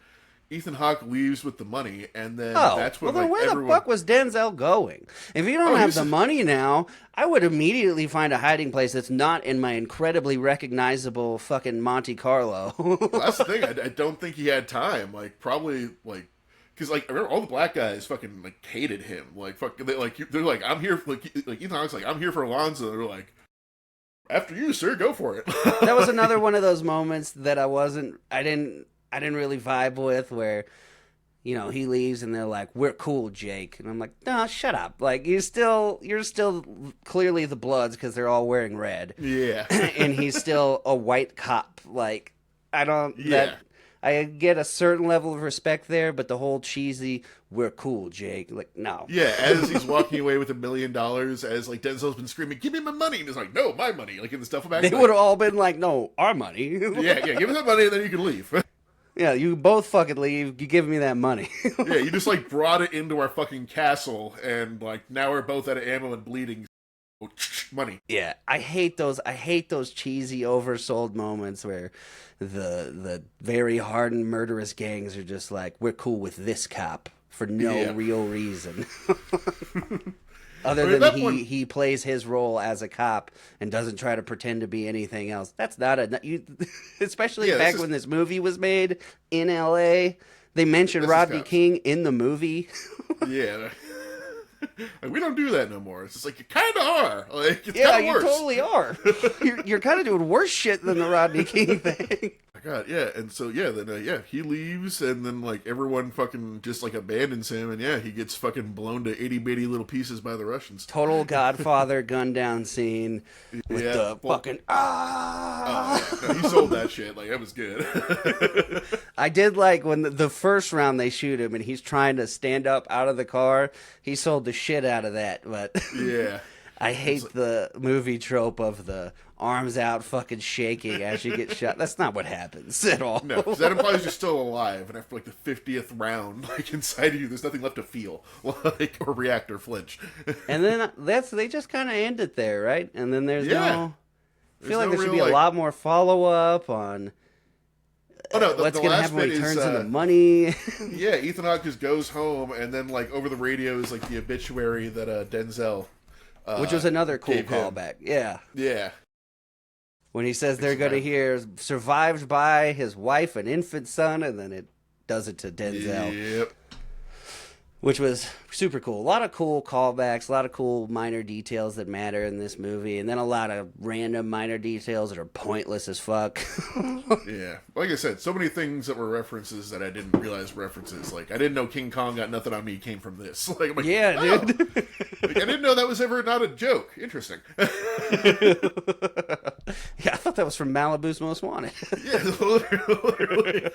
Ethan Hawke leaves with the money, and then that's when, well, then where the fuck was Denzel going? If you don't have the money now, I would immediately find a hiding place that's not in my incredibly recognizable fucking Monte Carlo. Well, that's the thing. I don't think he had time. Like, probably, like, because, like, I remember all the black guys fucking, like, hated him. Like, they're like, I'm here, like Ethan Hawke's like, I'm here for Alonzo. They're like, after you, sir, go for it. That was another one of those moments that I didn't really vibe with, where, you know, he leaves and they're like, we're cool, Jake. And I'm like, no, shut up. Like, you're still clearly the Bloods because they're all wearing red. Yeah. And he's still a white cop. Like, I get a certain level of respect there, but the whole cheesy, we're cool, Jake. Like, no. Yeah, as he's walking away with $1 million, as, like, Denzel's been screaming, give me my money. And he's like, no, my money. Like, in the stuff back. They would have all been like, no, our money. yeah, give me that money and then you can leave. Yeah, you both fucking leave. You give me that money. Yeah, you just, like, brought it into our fucking castle, and, like, now we're both out of ammo and bleeding. Money. Yeah, I hate those cheesy, oversold moments where the very hardened, murderous gangs are just like, we're cool with this cop for no real reason. Other than he plays his role as a cop and doesn't try to pretend to be anything else. That's not especially back when this movie was made in L.A. They mentioned Rodney King in the movie. Yeah. Like, we don't do that no more. It's just like, you kind of are. Like, it's yeah, kind of worse. You totally are. You're kind of doing worse shit than the Rodney King thing. God, yeah, and so, yeah, then, he leaves, and then, like, everyone fucking just, like, abandons him, and, yeah, he gets fucking blown to itty-bitty little pieces by the Russians. Total Godfather gun down scene with the fucking, No, he sold that shit. Like, that was good. I did like when the first round they shoot him, and he's trying to stand up out of the car. He sold the shit out of that, but... Yeah. I hate the movie trope of the arms out fucking shaking as you get shot. That's not what happens at all. No, because that implies you're still alive, and after, like, the 50th round, like, inside of you, there's nothing left to feel, like, or react or flinch. And then they just kind of end it there, right? And then there's no... I feel like there should be a lot more follow-up on... what's going to happen when he turns into money. Yeah, Ethan Hawke just goes home, and then, like, over the radio is, like, the obituary that Denzel... which was another cool callback. Yeah. Yeah. When he says they're going to hear survived by his wife and infant son, and then it does it to Denzel. Yep. Which was super cool. A lot of cool callbacks, a lot of cool minor details that matter in this movie, and then a lot of random minor details that are pointless as fuck. Yeah. Like I said, so many things that were references that I didn't realize were references. Like, I didn't know King Kong Got Nothing on Me came from this. Like, I'm like, yeah, oh. Dude. Like, I didn't know that was ever not a joke. Interesting. Yeah, I thought that was from Malibu's Most Wanted. Yeah, literally.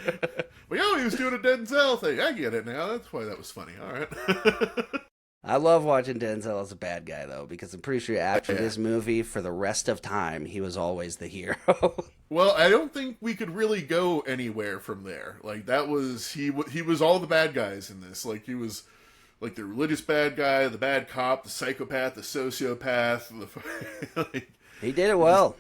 Well, he was doing a Denzel thing. I get it now. That's why that was funny. All right. I love watching Denzel as a bad guy, though, because I'm pretty sure after this movie, for the rest of time, he was always the hero. Well, I don't think we could really go anywhere from there. Like, that was... He was all the bad guys in this. Like, he was... Like, the religious bad guy, the bad cop, the psychopath, the sociopath. Like, he did it well.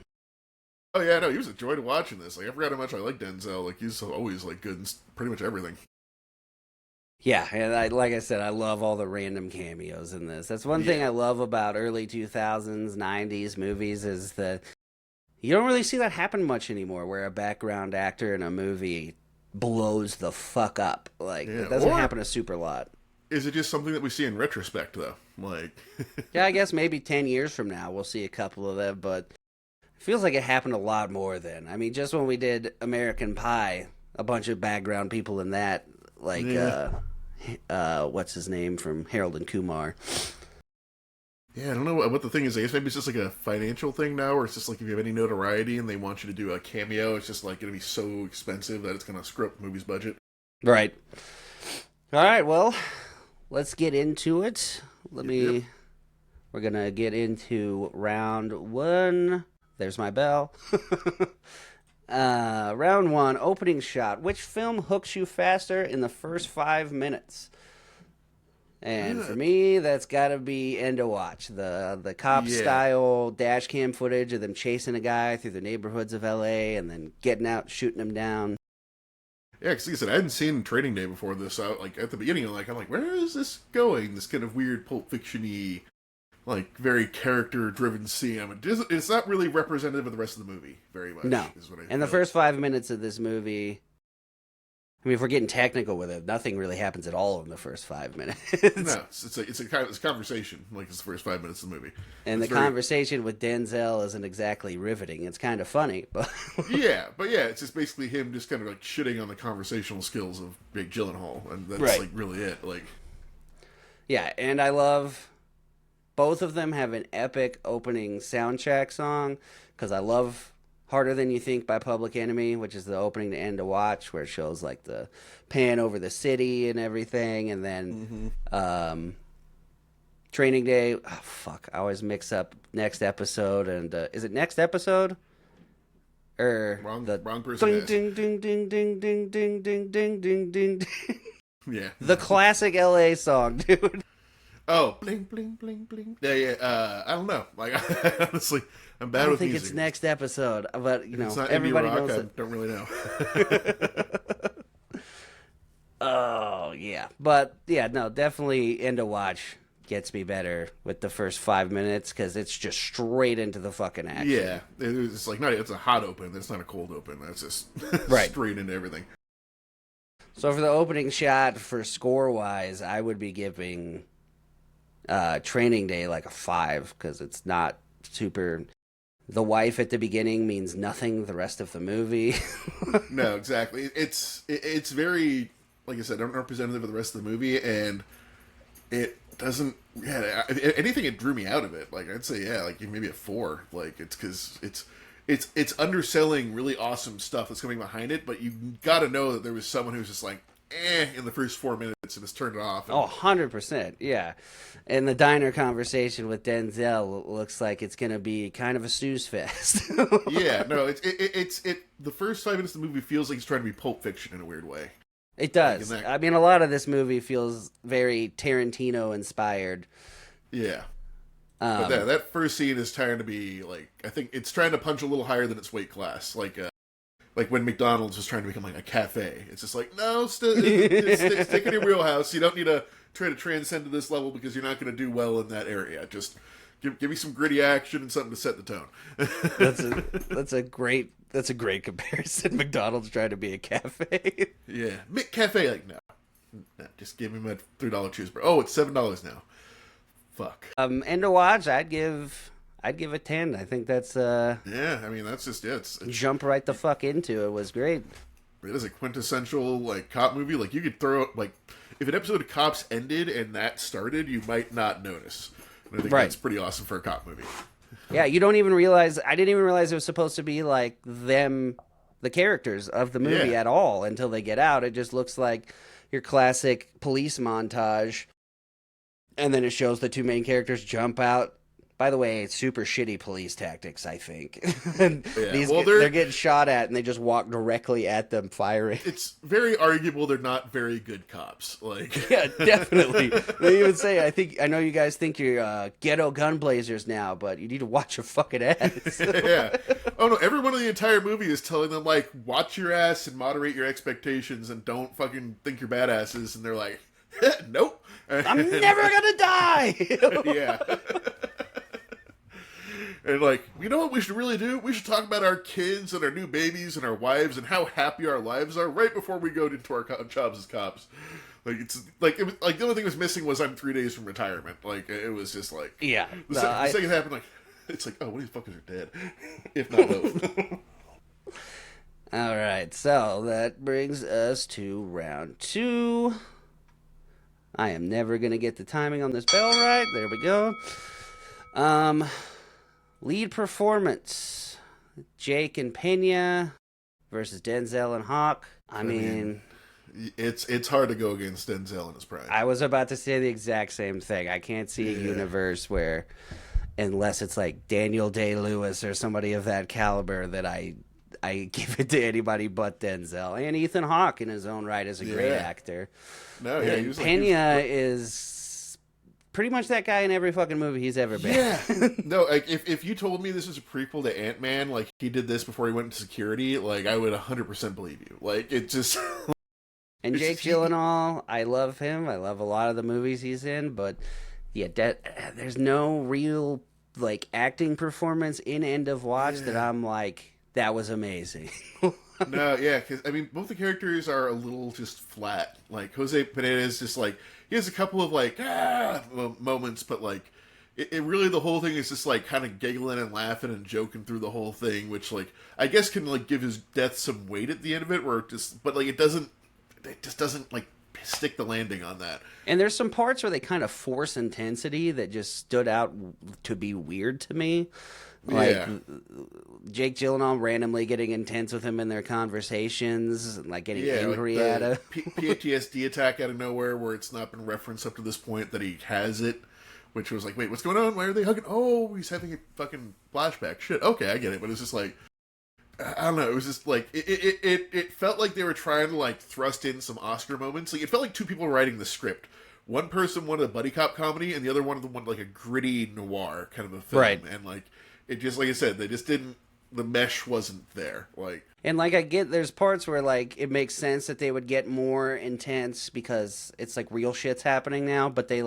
Oh yeah, no, he was a joy to watching this. Like I forgot how much I like Denzel. Like he's always like good in pretty much everything. Yeah, and like I said, I love all the random cameos in this. That's one thing Yeah, I love about early 2000s, 90s movies is that you don't really see that happen much anymore, where a background actor in a movie blows the fuck up. Like, yeah. it doesn't Or happen a super lot. is it just something that we see in retrospect though? Like, Yeah, I guess maybe 10 years from now we'll see a couple of them, but it feels like it happened a lot more then. I mean, just when we did American Pie, a bunch of background people in that, like, yeah, what's his name from Harold and Kumar. yeah. I don't know what the thing is. I guess maybe it's just like a financial thing now, or it's just like if you have any notoriety and they want you to do a cameo, it's just like going to be so expensive that it's going to screw up the movie's budget. Right. All right, well, let's get into it. Yep. We're going to get into round one. There's my bell. Round one, opening shot. Which film hooks you faster in the first 5 minutes? And for me, that's got to be End of Watch. The cop style dash cam footage of them chasing a guy through the neighborhoods of LA and then getting out, shooting him down. Yeah, because like I said, I hadn't seen Trading Day before this. So, like at the beginning, I'm like, where is this going? This kind of weird Pulp Fiction-y, like very character-driven scene. I mean, it's not really representative of the rest of the movie very much. No. Is what I And the feel. first 5 minutes of this movie, I mean, if we're getting technical with it, nothing really happens at all in the first 5 minutes. No, it's a conversation. Like it's the first 5 minutes of the movie, And it's the conversation with Denzel isn't exactly riveting. It's kind of funny, but yeah, but yeah, it's just basically him just kind of like shitting on the conversational skills of Jake Gyllenhaal, and that's Right. like really it. Like, yeah, and I love both of them have an epic opening soundtrack song because I love Harder Than You Think by Public Enemy, which is the opening to End to Watch, where it shows like the pan over the city and everything, and then Training Day. Oh, fuck, I always mix up Next Episode and is it Next Episode? Or wrong person. ding ding ding ding ding ding ding ding ding ding ding. Yeah, The classic LA song, dude. oh, bling bling bling bling. Yeah. I don't know. Like, honestly, I'm bad I don't with think music. it's Next Episode, but you know, It's not everybody indie rock. knows I it. don't really know. Oh yeah, but yeah, no, definitely End of Watch gets me better with the first 5 minutes because it's just straight into the fucking action. Yeah, it's like it's a hot open. It's not a cold open. That's just Right. straight into everything. So for the opening shot, for score wise, I would be giving Training Day like a 5 because it's not super. The wife at the beginning means nothing the rest of the movie. No, exactly. It's very, like I said, unrepresentative of the rest of the movie, and it doesn't. Yeah, if anything, it drew me out of it. Like I'd say, yeah, like maybe a 4. Like it's because it's underselling really awesome stuff that's coming behind it, but you got to know that there was someone who's just like, in the first 4 minutes and just turned it off. And, 100%, yeah. And the diner conversation with Denzel looks like it's going to be kind of a snooze fest. yeah, no, it's the first 5 minutes of the movie feels like it's trying to be Pulp Fiction in a weird way. It does. Like I mean, a lot of this movie feels very Tarantino inspired. Yeah. But that first scene is trying to be like, I think it's trying to punch a little higher than its weight class. Like when McDonald's was trying to become like a cafe. It's just like, no, stick in your wheelhouse. You don't need to try to transcend to this level because you're not going to do well in that area. Just give me some gritty action and something to set the tone. That's a great comparison. McDonald's trying to be a cafe. Yeah. McCafe, like, no, just give me my $3 cheeseburger. Oh, it's $7 now. Fuck. End of Watch, I'd give a 10. I think that's Yeah, I mean, that's just it. It's jump right the fuck into it was great. It is a quintessential like cop movie. Like you could throw like if an episode of Cops ended and that started, you might not notice. And I think that's pretty awesome for a cop movie. Yeah, you don't even realize. I didn't even realize it was supposed to be like them, the characters of the movie at all until they get out. It just looks like your classic police montage, and then it shows the two main characters jump out, By the way, it's super shitty police tactics, I think. And Yeah. they're getting shot at, and they just walk directly at them, firing. It's very arguable they're not very good cops. Like, Yeah, definitely. They even say, I know you guys think you're ghetto gun blazers now, but you need to watch your fucking ass. yeah. Oh no, everyone in the entire movie is telling them like, watch your ass and moderate your expectations and don't fucking think you're badasses. And they're like, nope. I'm never gonna die. Yeah. And like, you know what we should really do? We should talk about our kids and our new babies and our wives and how happy our lives are right before we go into our jobs as cops. Like it was like the only thing was missing was I'm 3 days from retirement. Like it was just like Yeah. The second happened, like it's like, oh, one of these fuckers are dead, if not both. All right, so that brings us to round 2. I am never gonna get the timing on this bell right. There we go. Lead performance: Jake and Pena versus Denzel and Hawke. I mean, it's hard to go against Denzel in his prime. I was about to say the exact same thing. I can't see a universe where, unless it's like Daniel Day-Lewis or somebody of that caliber, that I give it to anybody but Denzel. And Ethan Hawke in his own right is a great actor. No, yeah, and Pena is pretty much that guy in every fucking movie he's ever been. Yeah. No, like if you told me this was a prequel to Ant-Man, like he did this before he went into security, like I would 100% believe you. Like it just. And Jake Gyllenhaal, I love him. I love a lot of the movies he's in, but yeah, there's no real like acting performance in End of Watch that I'm like, that was amazing. No, yeah, because I mean, both the characters are a little just flat. Like Jose Pineda is just like, he has a couple of like moments, but like it really, the whole thing is just like kind of giggling and laughing and joking through the whole thing, which like I guess can like give his death some weight at the end of it, where it just, but like it just doesn't like stick the landing on that. And there's some parts where they kind of force intensity that just stood out to be weird to me. Like Jake Gyllenhaal randomly getting intense with him in their conversations, like getting angry like at him. PTSD attack out of nowhere, where it's not been referenced up to this point that he has it, which was like, wait, what's going on? Why are they hugging? Oh, he's having a fucking flashback. Shit, okay, I get it. But it's just like, I don't know. It was just like it felt like they were trying to like thrust in some Oscar moments. Like it felt like two people were writing the script. One person wanted a buddy cop comedy, and the other one wanted like a gritty noir kind of a film. Right. And like it just, like I said, they just didn't. The mesh wasn't there. Like, and like I get, there's parts where like it makes sense that they would get more intense because it's like real shit's happening now. But they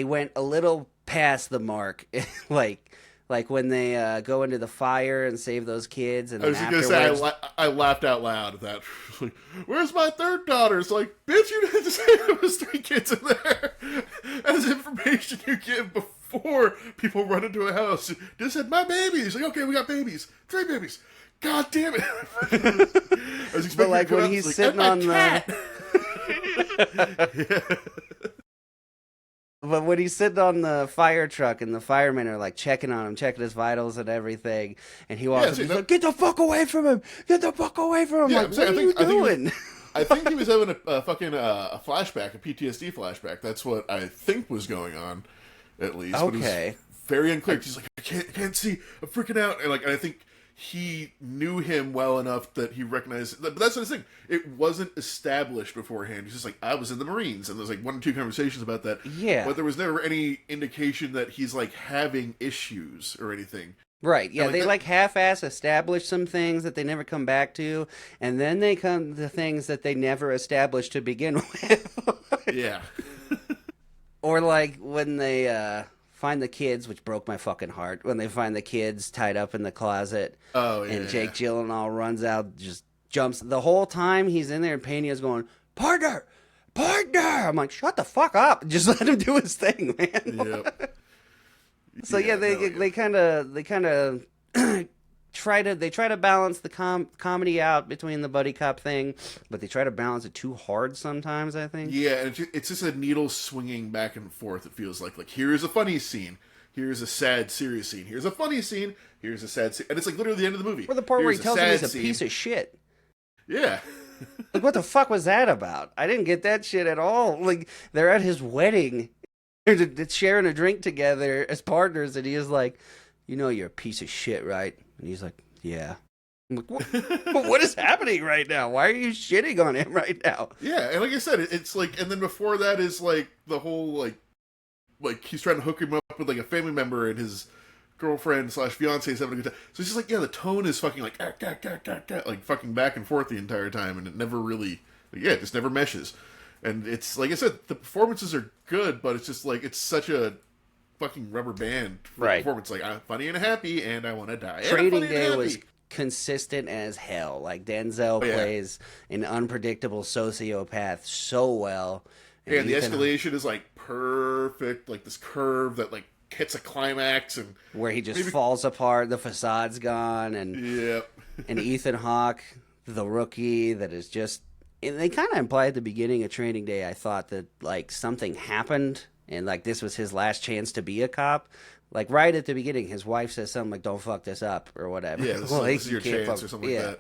went a little past the mark, like when they go into the fire and save those kids. And I was going to say, I laughed out loud at that. Like, where's my third daughter? It's like, bitch, you didn't say there was 3 kids in there. As information you give before people run into a house. Just said, my babies. Like, okay, we got babies. 3 babies. God damn it. I was expecting, but like when he's sitting on the... Yeah. But when he's sitting on the fire truck and the firemen are like checking on him, checking his vitals and everything, and he walks up and he's like, get the fuck away from him! Get the fuck away from him! Yeah, like, what are you doing? I think he was having a fucking a flashback, a PTSD flashback. That's what I think was going on, at least. Okay. But it was very unclear. He's like, I can't see. I'm freaking out. And I think he knew him well enough that he recognized. But that's the thing. It wasn't established beforehand. He's just like, I was in the Marines, and there's like 1 or 2 conversations about that. Yeah. But there was never any indication that he's like having issues or anything. Right, yeah, they like half-ass establish some things that they never come back to, and then they come to things that they never established to begin with. Yeah. Or like when they find the kids, which broke my fucking heart, when they find the kids tied up in the closet. Oh, yeah. And Jake Gyllenhaal runs out, just jumps. The whole time he's in there, and Pena's going, partner! I'm like, shut the fuck up. Just let him do his thing, man. Yep. So yeah, they kind of try to balance the comedy out between the buddy cop thing, but they try to balance it too hard sometimes, I think. Yeah, and it's just a needle swinging back and forth. It feels like here's a funny scene, here's a sad, serious scene, here's a funny scene, here's a sad scene, and it's like literally the end of the movie. Or the part where he tells him he's a scene. piece of shit. Yeah. Like, what the fuck was that about? I didn't get that shit at all. Like, they're at his wedding, They're sharing a drink together as partners, and he is like, "You know, you're a piece of shit, right?" And he's like, "Yeah." I'm like, what is happening right now? Why are you shitting on him right now? Yeah, and like I said, it's like, and then before that is like the whole like he's trying to hook him up with like a family member, and his girlfriend slash fiance is having a good time. So it's just like, yeah, the tone is fucking like like fucking back and forth the entire time, and it never really, it just never meshes. And it's like I said, the performances are good, but it's just like it's such a fucking rubber band Right. performance. Like, I'm funny and happy, and I want to die. Trading Day was consistent as hell. Like Denzel plays an unpredictable sociopath so well. And the escalation is like perfect, like this curve that like hits a climax, and where he just falls apart, the facade's gone, and and Ethan Hawke, the rookie, that is just. And they kind of imply at the beginning of Training Day, I thought that like something happened and like this was his last chance to be a cop. Like right at the beginning, his wife says something like, "Don't fuck this up" or whatever. Yeah, this is your chance or something like that.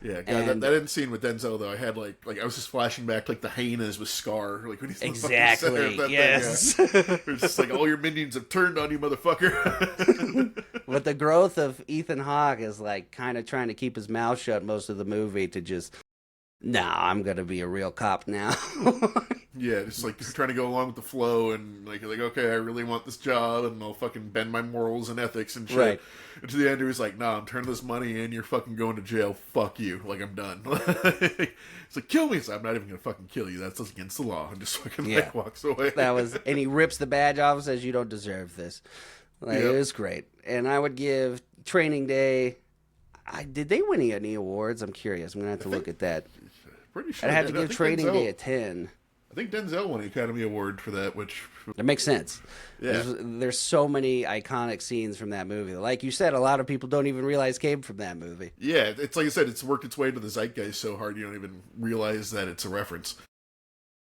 Yeah, God, that end scene with Denzel though, I had like I was just flashing back like the hyenas with Scar, like when he's in the fucking center of that thing. It's just like all your minions have turned on you, motherfucker. But the growth of Ethan Hawke is like kind of trying to keep his mouth shut most of the movie to just, I'm gonna be a real cop now. Yeah, it's like trying to go along with the flow and like okay, I really want this job and I'll fucking bend my morals and ethics and shit. Right. And to the end, he was like, "Nah, I'm turning this money in. You're fucking going to jail. Fuck you. Like I'm done." It's like, "Kill me." So I'm not even gonna fucking kill you. That's against the law. And just fucking like walks away. And he rips the badge off and says, "You don't deserve this." Like it was great. And I would give Training Day. Did they win any awards? I'm curious. I'm gonna have to look at that. Pretty sure. I'd have to give Training Day a 10. I think Denzel won an Academy Award for that, which... That makes sense. Yeah. There's so many iconic scenes from that movie. Like you said, a lot of people don't even realize came from that movie. Yeah, it's like I said, it's worked its way into the zeitgeist so hard you don't even realize that it's a reference.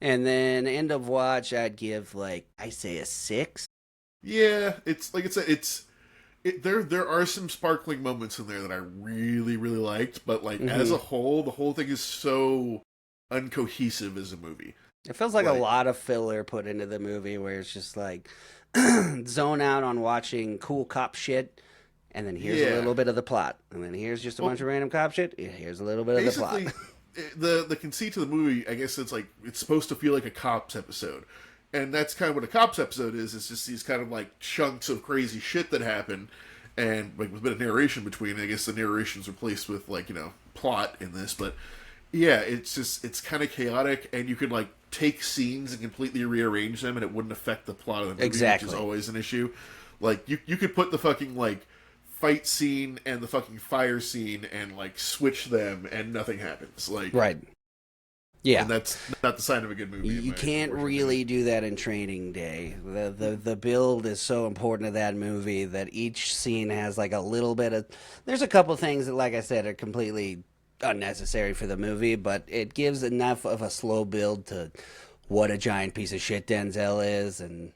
And then end of watch, I'd give I say a 6. Yeah, it's like I said, there are some sparkling moments in there that I really, really liked, but as a whole, the whole thing is so uncohesive as a movie. It feels like a lot of filler put into the movie where it's just zone out on watching cool cop shit, and then here's a little bit of the plot, and then here's just a bunch of random cop shit, here's a little bit of the plot. The conceit of the movie, I guess it's supposed to feel like a cops episode. And that's kind of what a cops episode is. It's just these kind of chunks of crazy shit that happen, and with a bit of narration between. I guess the narration's replaced with plot in this, but yeah, it's kind of chaotic, and you could take scenes and completely rearrange them, and it wouldn't affect the plot of the movie, exactly. Which is always an issue. You could put the fucking fight scene and the fucking fire scene and switch them, and nothing happens. Right. Yeah, and that's not the sign of a good movie. You can't really do that in Training Day. The build is so important to that movie that each scene has a little bit of. There's a couple things that, like I said, are completely unnecessary for the movie, but it gives enough of a slow build to what a giant piece of shit Denzel is, and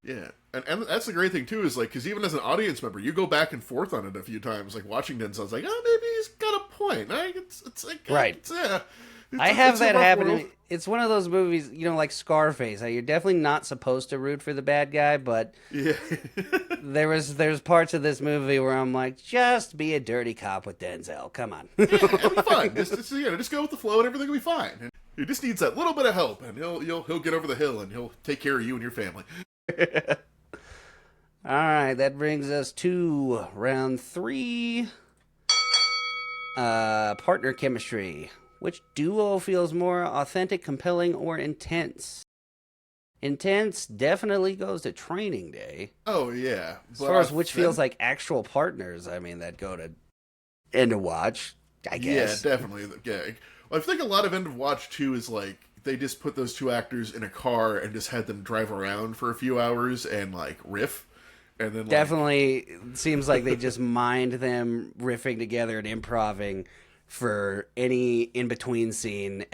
yeah, and that's the great thing too is because even as an audience member, you go back and forth on it a few times, watching Denzel. It's maybe he's got a point. It's right. I have that happen. It's one of those movies, like Scarface. You're definitely not supposed to root for the bad guy, but yeah. there's parts of this movie where I'm like, just be a dirty cop with Denzel. Come on. Yeah, it'll be fine. Just go with the flow, and everything will be fine. And he just needs that little bit of help, and he'll get over the hill, and he'll take care of you and your family. All right, that brings us to round 3. Partner chemistry. Which duo feels more authentic, compelling, or intense? Intense definitely goes to Training Day. Oh, yeah. As far as which feels like actual partners, that go to End of Watch, I guess. Yeah, definitely. Yeah. Well, I think a lot of End of Watch, too, is they just put those two actors in a car and just had them drive around for a few hours and, riff. And then, definitely seems like they just mined them riffing together and improvising for any in-between scene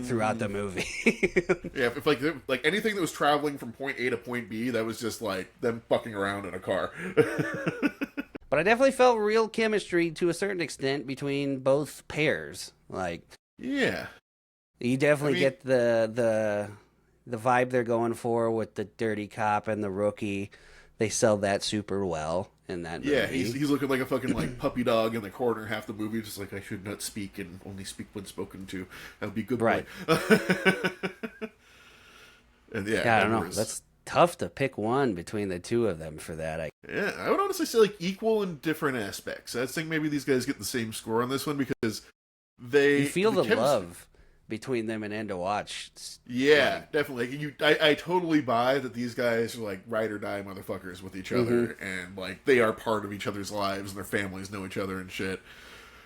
throughout the movie. Yeah, if anything that was traveling from point A to point B, that was just them fucking around in a car. But I definitely felt real chemistry to a certain extent between both pairs. Yeah. You definitely get the the vibe they're going for with the dirty cop and the rookie, they sell that super well in that movie. Yeah, he's looking like a fucking like puppy dog in the corner half the movie, just like I should not speak and only speak when spoken to. That would be good, right? And yeah, Yeah, I don't know. That's tough to pick one between the two of them for that. Yeah, I would honestly say like equal in different aspects. I think maybe these guys get the same score on this one because you feel the love between them and End of Watch. Yeah, definitely. I totally buy that these guys are like ride or die motherfuckers with each other, and like they are part of each other's lives, and their families know each other and shit.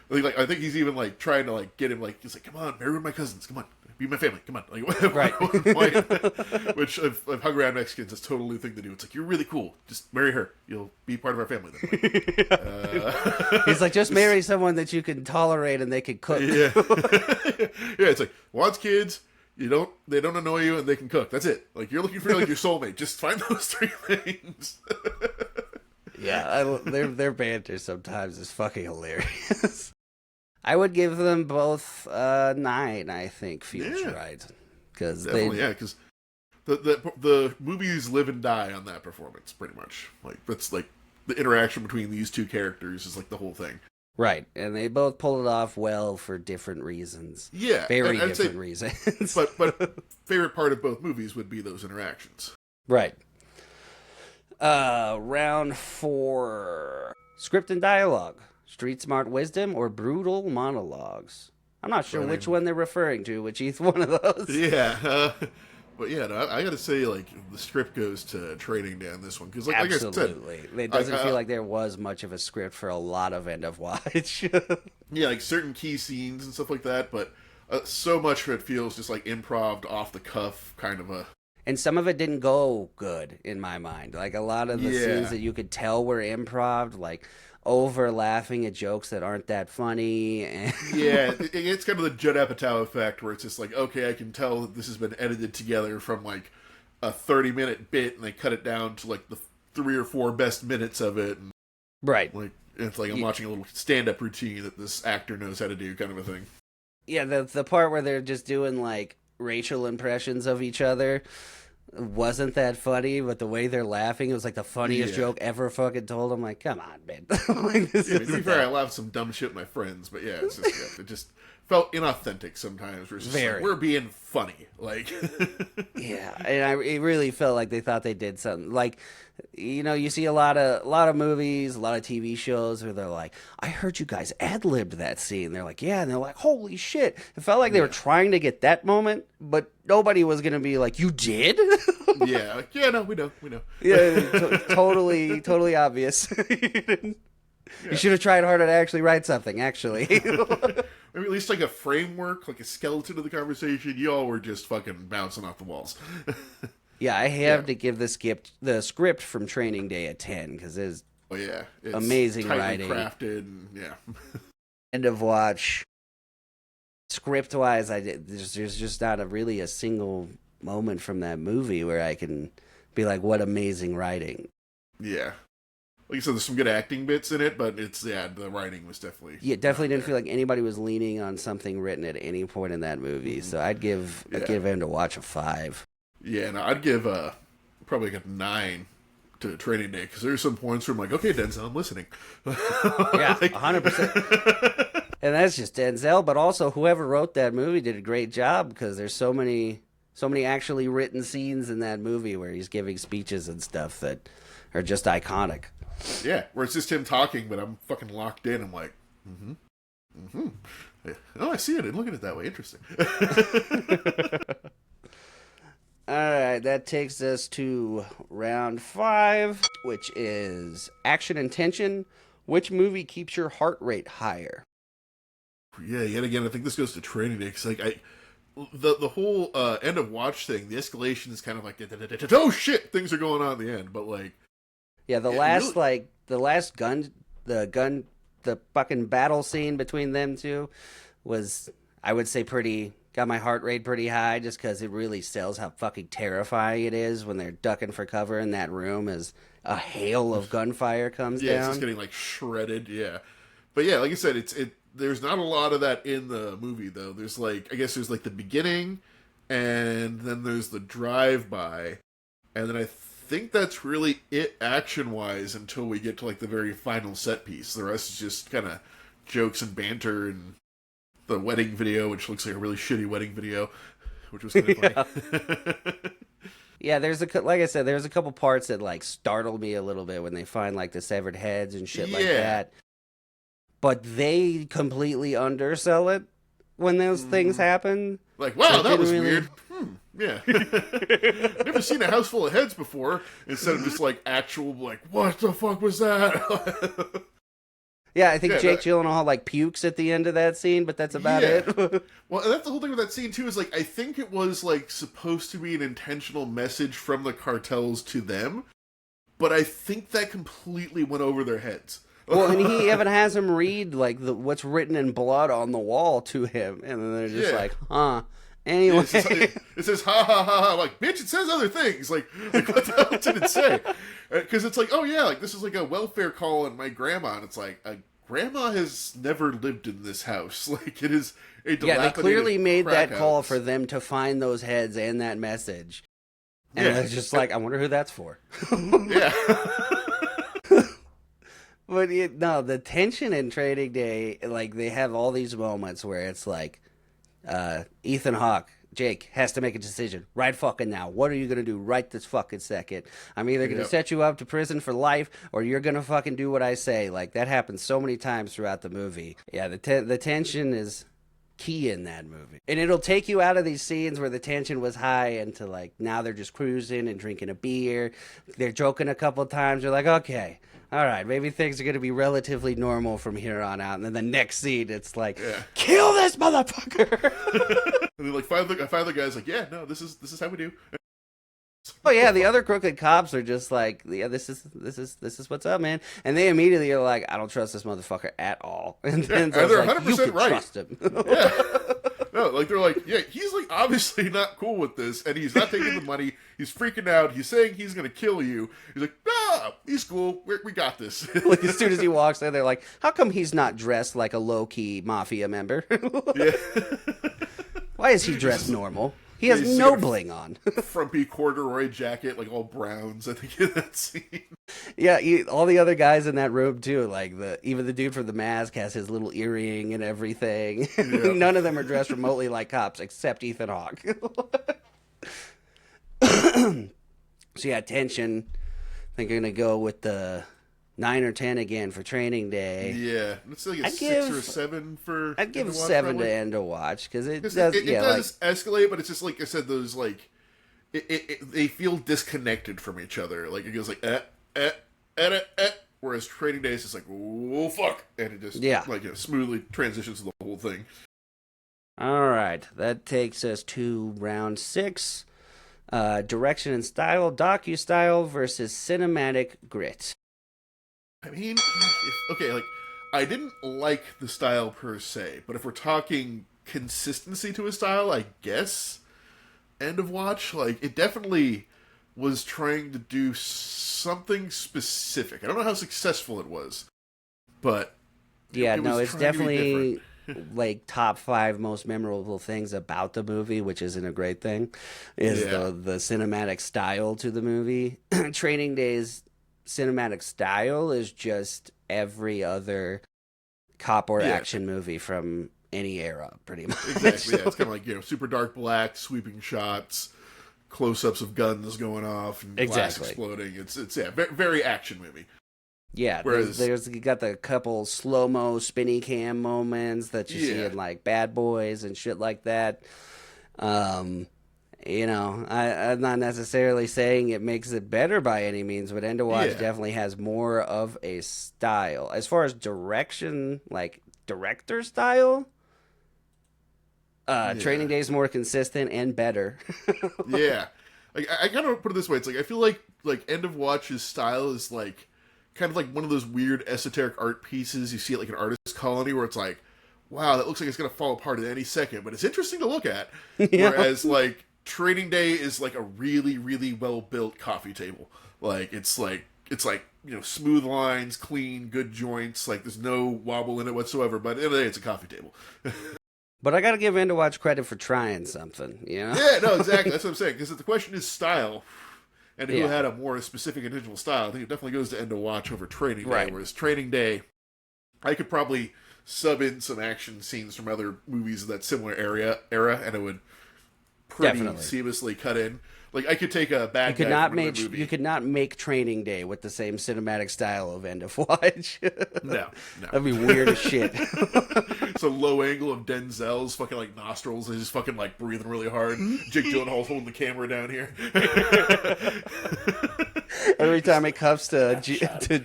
Like I think he's even like trying to like get him like he's like, come on, marry one of my cousins, come on, be my family, come on, like right. Which I've hung around Mexicans, it's totally the thing to do. It's like you're really cool, just marry her, you'll be part of our family then. He's like, just marry someone that you can tolerate and they can cook. Yeah, yeah. It's like wants kids. They don't annoy you, and they can cook. That's it. Like you're looking for like your soulmate. Just find those three things. Yeah, their banter sometimes is fucking hilarious. I would give them both 9. I think feels right because because the movies live and die on that performance pretty much. Like that's like the interaction between these two characters is like the whole thing. Right, and they both pull it off well for different reasons. Yeah, very different reasons. but favorite part of both movies would be those interactions. Right. Round 4. Script and dialogue. Street smart wisdom or brutal monologues. I'm not sure which one they're referring to, which each one of those. Yeah, but yeah, no, I gotta say, like, the script goes to Training Day on this one. Because, like I said... Absolutely. It doesn't feel like there was much of a script for a lot of End of Watch. Yeah, like, certain key scenes and stuff like that, but so much of it feels just, like, improv, off-the-cuff kind of a... And some of it didn't go good, in my mind. Like, a lot of the scenes that you could tell were improv, like... over laughing at jokes that aren't that funny. And yeah, it's kind of the Judd Apatow effect where it's just like, okay, I can tell that this has been edited together from like a 30-minute bit and they cut it down to like the 3 or 4 best minutes of it. And, right. Like it's like I'm watching a little stand-up routine that this actor knows how to do kind of a thing. Yeah, the part where they're just doing like racial impressions of each other wasn't that funny, but the way they're laughing, it was like the funniest joke ever fucking told. I'm like, come on, man. Like, to be fair, I laughed some dumb shit with my friends, but yeah, it's just, it just felt inauthentic sometimes. Where it's just like, we're being funny, like. Yeah, and it really felt like they thought they did something. Like, you see a lot of movies, a lot of TV shows where they're like, I heard you guys ad-libbed that scene. They're like, yeah, and they're like, holy shit. It felt like they were trying to get that moment, but nobody was going to be like, you did? Yeah, like, yeah, no, we know. Yeah, totally obvious. You should have tried harder to actually write something, actually. Maybe at least like a framework, like a skeleton of the conversation. You all were just fucking bouncing off the walls. Yeah, I have to give the script from Training Day a 10 because it's amazing writing, crafted, and End of Watch. Script wise, there's just not really a single moment from that movie where I can be like, what amazing writing. Yeah. Like you said, there's some good acting bits in it, but the writing was definitely... Yeah, definitely didn't feel like anybody was leaning on something written at any point in that movie, so I'd give End of Watch a 5. Yeah, no, I'd give probably like a 9 to Training Day, because there's some points where I'm like, okay, Denzel, I'm listening. Yeah, 100%. And that's just Denzel, but also whoever wrote that movie did a great job, because there's so many actually written scenes in that movie where he's giving speeches and stuff that are just iconic. Yeah, where it's just him talking, but I'm fucking locked in. I'm like, oh, I see it. I didn't look at it that way. Interesting. All right, that takes us to round 5, which is action and tension. Which movie keeps your heart rate higher? Yeah, yet again, I think this goes to Training Day, because like the whole End of Watch thing, the escalation is kind of like, oh shit, things are going on at the end, but like. Yeah, the fucking battle scene between them two was, I would say, got my heart rate pretty high, just because it really sells how fucking terrifying it is when they're ducking for cover in that room as a hail of gunfire comes down. Yeah, it's just getting like shredded. Yeah, but yeah, like I said, there's not a lot of that in the movie though. There's like, I guess there's like the beginning, and then there's the drive-by, and then I think that's really it action-wise until we get to like the very final set piece. The rest is just kind of jokes and banter and the wedding video, which looks like a really shitty wedding video, which was kind of funny. Yeah, like I said, there's a couple parts that like startled me a little bit when they find like the severed heads and shit like that. But they completely undersell it when those things happen. Like, wow, that was weird. Yeah. Never seen a house full of heads before. Instead of just like actual, like, what the fuck was that? Yeah, I think Jake Gyllenhaal like pukes at the end of that scene, but that's about it. Well, and that's the whole thing with that scene too. Is like I think it was like supposed to be an intentional message from the cartels to them, but I think that completely went over their heads. Well, and he even has him read like what's written in blood on the wall to him, and then they're just like, huh. Anyway, it says ha ha ha ha. Like, bitch, it says other things. Like what the hell did it say? Because it's like, oh yeah, like this is like a welfare call and my grandma, and it's like grandma has never lived in this house. Like it is a dilapidated they clearly made that call house. for them to find those heads and that message, and it's just like, I wonder who that's for. Yeah. But no, the tension in Training Day, like they have all these moments where it's like, Ethan Hawke, Jake, has to make a decision right fucking now. What are you going to do right this fucking second? I'm either going to set you up to prison for life or you're going to fucking do what I say. Like that happens so many times throughout the movie. Yeah, the tension is key in that movie. And it'll take you out of these scenes where the tension was high into like now they're just cruising and drinking a beer. They're joking a couple times. They're like, okay, all right, maybe things are going to be relatively normal from here on out. And then the next scene, it's like, kill this motherfucker. And then like five of the guys like, yeah, no, this is how we do. Oh yeah, the other crooked cops are just like, yeah, this is what's up, man. And they immediately are like, I don't trust this motherfucker at all. And then they're like, 100% you can right. trust him. Yeah. No, like they're like, yeah, he's like obviously not cool with this, and he's not taking the money. He's freaking out. He's saying he's gonna kill you. He's like, nah, he's cool. We got this. Like as soon as he walks in, they're like, how come he's not dressed like a low key mafia member? Yeah. Why is he dressed normal? He has no bling on. Frumpy corduroy jacket, like all browns, I think, in that scene. Yeah, all the other guys in that room, too. Like, even the dude from the mask has his little earring and everything. Yeah. None of them are dressed remotely like cops, except Ethan Hawke. So, yeah, tension. I think I'm going to go with the 9 or 10 again for Training Day. Yeah, let's like a 6 or a 7 for. I'd give 7 to End of Watch because it does. It does escalate, but it's just like I said. Those like, they feel disconnected from each other. Like it goes like whereas Training Day is just like oh fuck, and it just like smoothly transitions to the whole thing. All right, that takes us to round 6. Direction and style, docu-style versus cinematic grit. I mean, like, I didn't like the style per se, but if we're talking consistency to a style, I guess End of Watch, like, it definitely was trying to do something specific. I don't know how successful it was, but it's definitely like top 5 most memorable things about the movie, which isn't a great thing, is the cinematic style to the movie. Training Day's cinematic style is just every other cop or action movie from any era, pretty much. Exactly, yeah. It's kind of like, super dark black, sweeping shots, close-ups of guns going off, and glass exploding. It's very action movie. Yeah, there's you got the couple slow-mo spinny cam moments that you see in like Bad Boys and shit like that. I'm not necessarily saying it makes it better by any means, but End of Watch definitely has more of a style. As far as direction, like director style, Training Day is more consistent and better. Yeah. Like, I kind of put it this way. It's like, I feel like End of Watch's style is like, kind of like one of those weird esoteric art pieces you see at like an artist colony where it's like, wow, that looks like it's going to fall apart at any second, but it's interesting to look at. Whereas like Training Day is like a really, really well built coffee table. Like it's like smooth lines, clean, good joints. Like there's no wobble in it whatsoever. But at the end of the day, it's a coffee table. But I got to give End of Watch credit for trying something, you know? Yeah, no, exactly. That's what I'm saying. Because if the question is style, and who Yeah. had a more specific individual style, I think it definitely goes to End of Watch over Training Day. Right. Whereas Training Day, I could probably sub in some action scenes from other movies of that similar era, and it would pretty Definitely. seamlessly cut in. Like I could take a bad You could guy not from another make movie. you could not make Training Day with the same cinematic style of End of Watch. No. That'd be weird as shit. It's a low angle of Denzel's fucking like nostrils. He's just fucking like breathing really hard. Jake Gyllenhaal's holding the camera down here. Every time it cuts to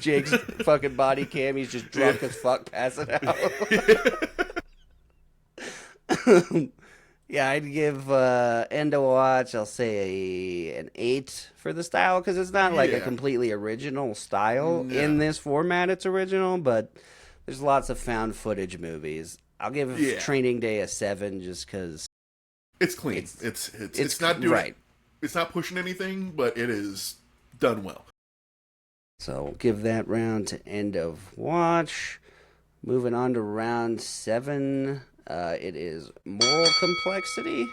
Jake's fucking body cam, he's just drunk as fuck, passing out. Yeah, I'd give End of Watch, I'll say an 8 for the style, because it's not like a Yeah. completely original style. No. In this format, it's original, but there's lots of found footage movies. I'll give Yeah. Training Day a 7 just because It's clean. It's not doing right. It's not pushing anything, but it is done well. So we'll give that round to End of Watch. Moving on to round 7. It is Moral Complexity.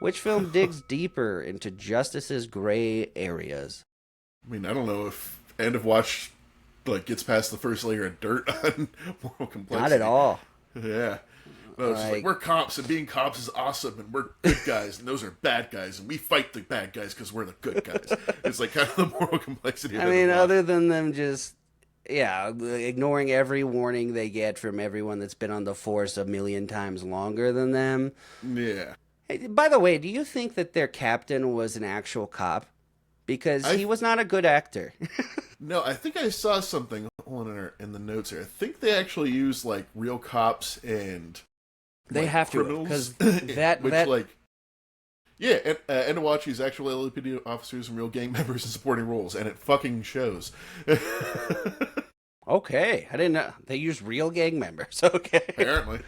Which film digs deeper into justice's gray areas? I mean, I don't know if End of Watch like gets past the first layer of dirt on moral complexity. Not at all. Yeah. No, it's just like we're cops, and being cops is awesome, and we're good guys, and those are bad guys, and we fight the bad guys because we're the good guys. It's like kind of the moral complexity of I End mean, of Watch. other than them just, ignoring every warning they get from everyone that's been on the force a million times longer than them. Yeah. Hey, by the way, do you think that their captain was an actual cop? Because he was not a good actor. No, I think I saw something in the notes here. I think they actually use like real cops and They like, have to, criminals, because that yeah, and End of Watch use actual LAPD officers and real gang members in supporting roles, and it fucking shows. Okay, I didn't know they use real gang members. Okay, Apparently,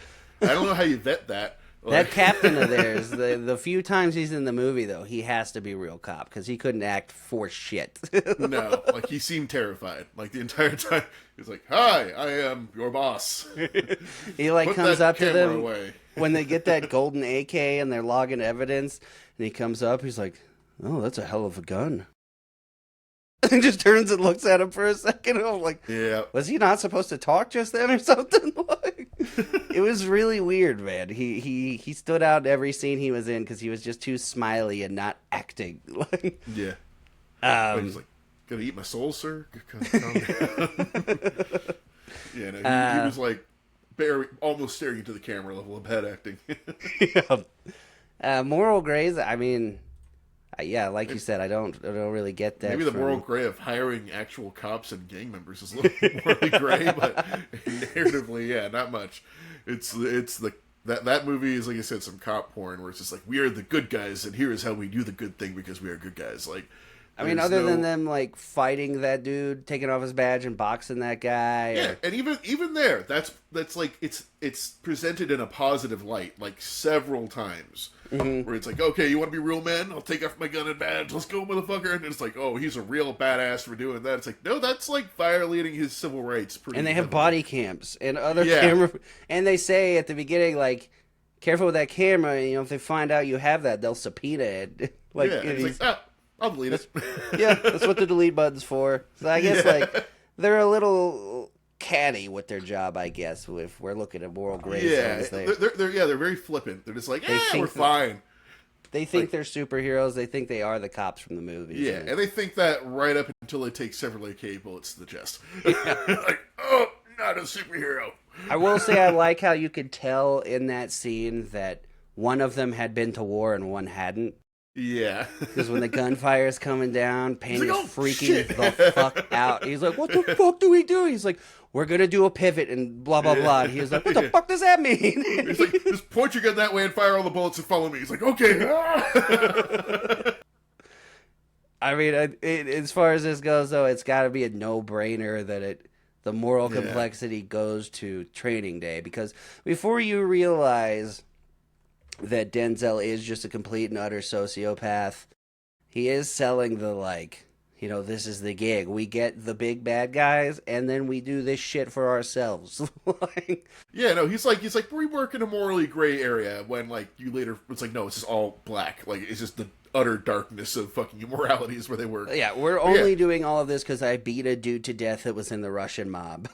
I don't know how you vet that. that captain of theirs, the few times he's in the movie though, he has to be real cop because he couldn't act for shit. No, like he seemed terrified. Like the entire time, he's like, "Hi, I am your boss." He like Put comes that up to camera them away. when they get that golden AK and they're logging evidence, and he comes up, he's like, "Oh, that's a hell of a gun." And just turns and looks at him for a second. And I'm like, Yeah, was he not supposed to talk just then or something? Like, it was really weird, man. He stood out in every scene he was in because he was just too smiley and not acting. Like, yeah. He's like, "Gonna eat my soul, sir?" Calm down. Yeah, no, he was like almost staring into the camera level of bad acting. moral grays. I mean, yeah, like you said, I don't really get that. Maybe the moral gray of hiring actual cops and gang members is a little morally gray, but narratively, yeah, not much. It's that movie is, like I said, some cop porn where it's just like, we are the good guys, and here is how we do the good thing because we are good guys. Like, I mean, other than them like fighting that dude, taking off his badge and boxing that guy. Yeah, and even there, that's like it's presented in a positive light, like several times, where it's like, okay, you want to be real men? I'll take off my gun and badge. Let's go, motherfucker. And it's like, oh, he's a real badass for doing that. It's like, no, that's like violating his civil rights. Pretty And they have heavily. body cams and other camera. And they say at the beginning, like, careful with that camera. If they find out you have that, they'll subpoena it. Like, Yeah, and it's like, I'll delete it. yeah, that's what the delete button's for. So I guess like they're a little catty with their job. I guess if we're looking at moral gray zones, they're very flippant. They're just like, we're fine. They think they're superheroes. They think they are the cops from the movies. Yeah, and they think that right up until they take several AK bullets to the chest. Like, oh, not a superhero. I will say I like how you could tell in that scene that one of them had been to war and one hadn't. Yeah. Because when the gunfire is coming down, Pena's like, "Oh, freaking shit." the fuck out. He's like, what the fuck do we do? He's like, we're going to do a pivot and blah, blah, blah. And he's like, what the fuck does that mean? He's like, just point your gun that way and fire all the bullets and follow me. He's like, okay. I mean, as far as this goes, though, it's got to be a no-brainer that the moral complexity goes to Training Day. Because before you realize that Denzel is just a complete and utter sociopath, he is selling the, like, this is the gig. We get the big bad guys, and then we do this shit for ourselves. Yeah, no, he's like we work in a morally gray area when like you later it's like no, it's just all black. Like it's just the utter darkness of fucking immorality is where they work. Yeah, we're only doing all of this because I beat a dude to death that was in the Russian mob.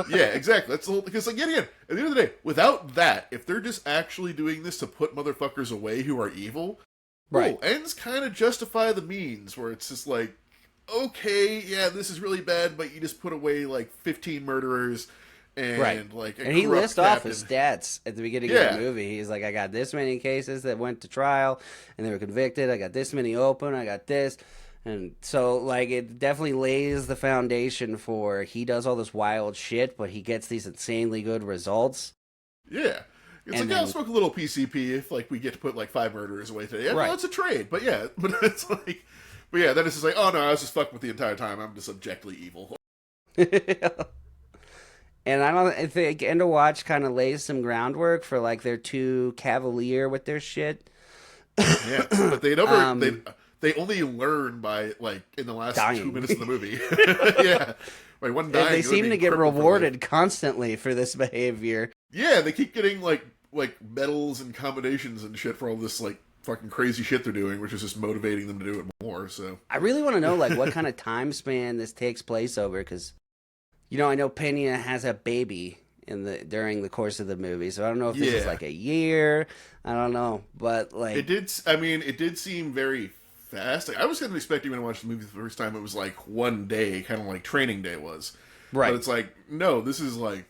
Yeah, exactly. That's the whole because like again, at the end of the day, without that, if they're just actually doing this to put motherfuckers away who are evil, right? Ends kind of justify the means. Where it's just like, okay, yeah, this is really bad, but you just put away like 15 murderers. And like, and he lists off his stats at the beginning of the movie. He's like, I got this many cases that went to trial and they were convicted. I got this many open. I got this. And so, like, it definitely lays the foundation for he does all this wild shit, but he gets these insanely good results. Yeah. It's like, I'll smoke a little PCP if, like, we get to put, like, 5 murderers away today. Yeah, right. Well, it's a trade. But, yeah. But it's like... But, yeah, then it's just like, oh, no, I was just fucking with the entire time. I'm just objectively evil. And I think End of Watch kind of lays some groundwork for, like, they're too cavalier with their shit. Yeah, but they never... They only learn by, like, in the last 2 minutes of the movie. Yeah. Like, one dying. They seem to get rewarded constantly for this behavior. Yeah, they keep getting, like medals and commendations and shit for all this, like, fucking crazy shit they're doing, which is just motivating them to do it more, so... I really want to know, like, what kind of time span this takes place over, because... I know Pena has a baby during the course of the movie, so I don't know if this is like a year. I don't know, but like it did seem very fast. Like, I was kind of expecting when I watched the movie the first time it was like one day, kind of like Training Day was. Right. But it's like no, this is like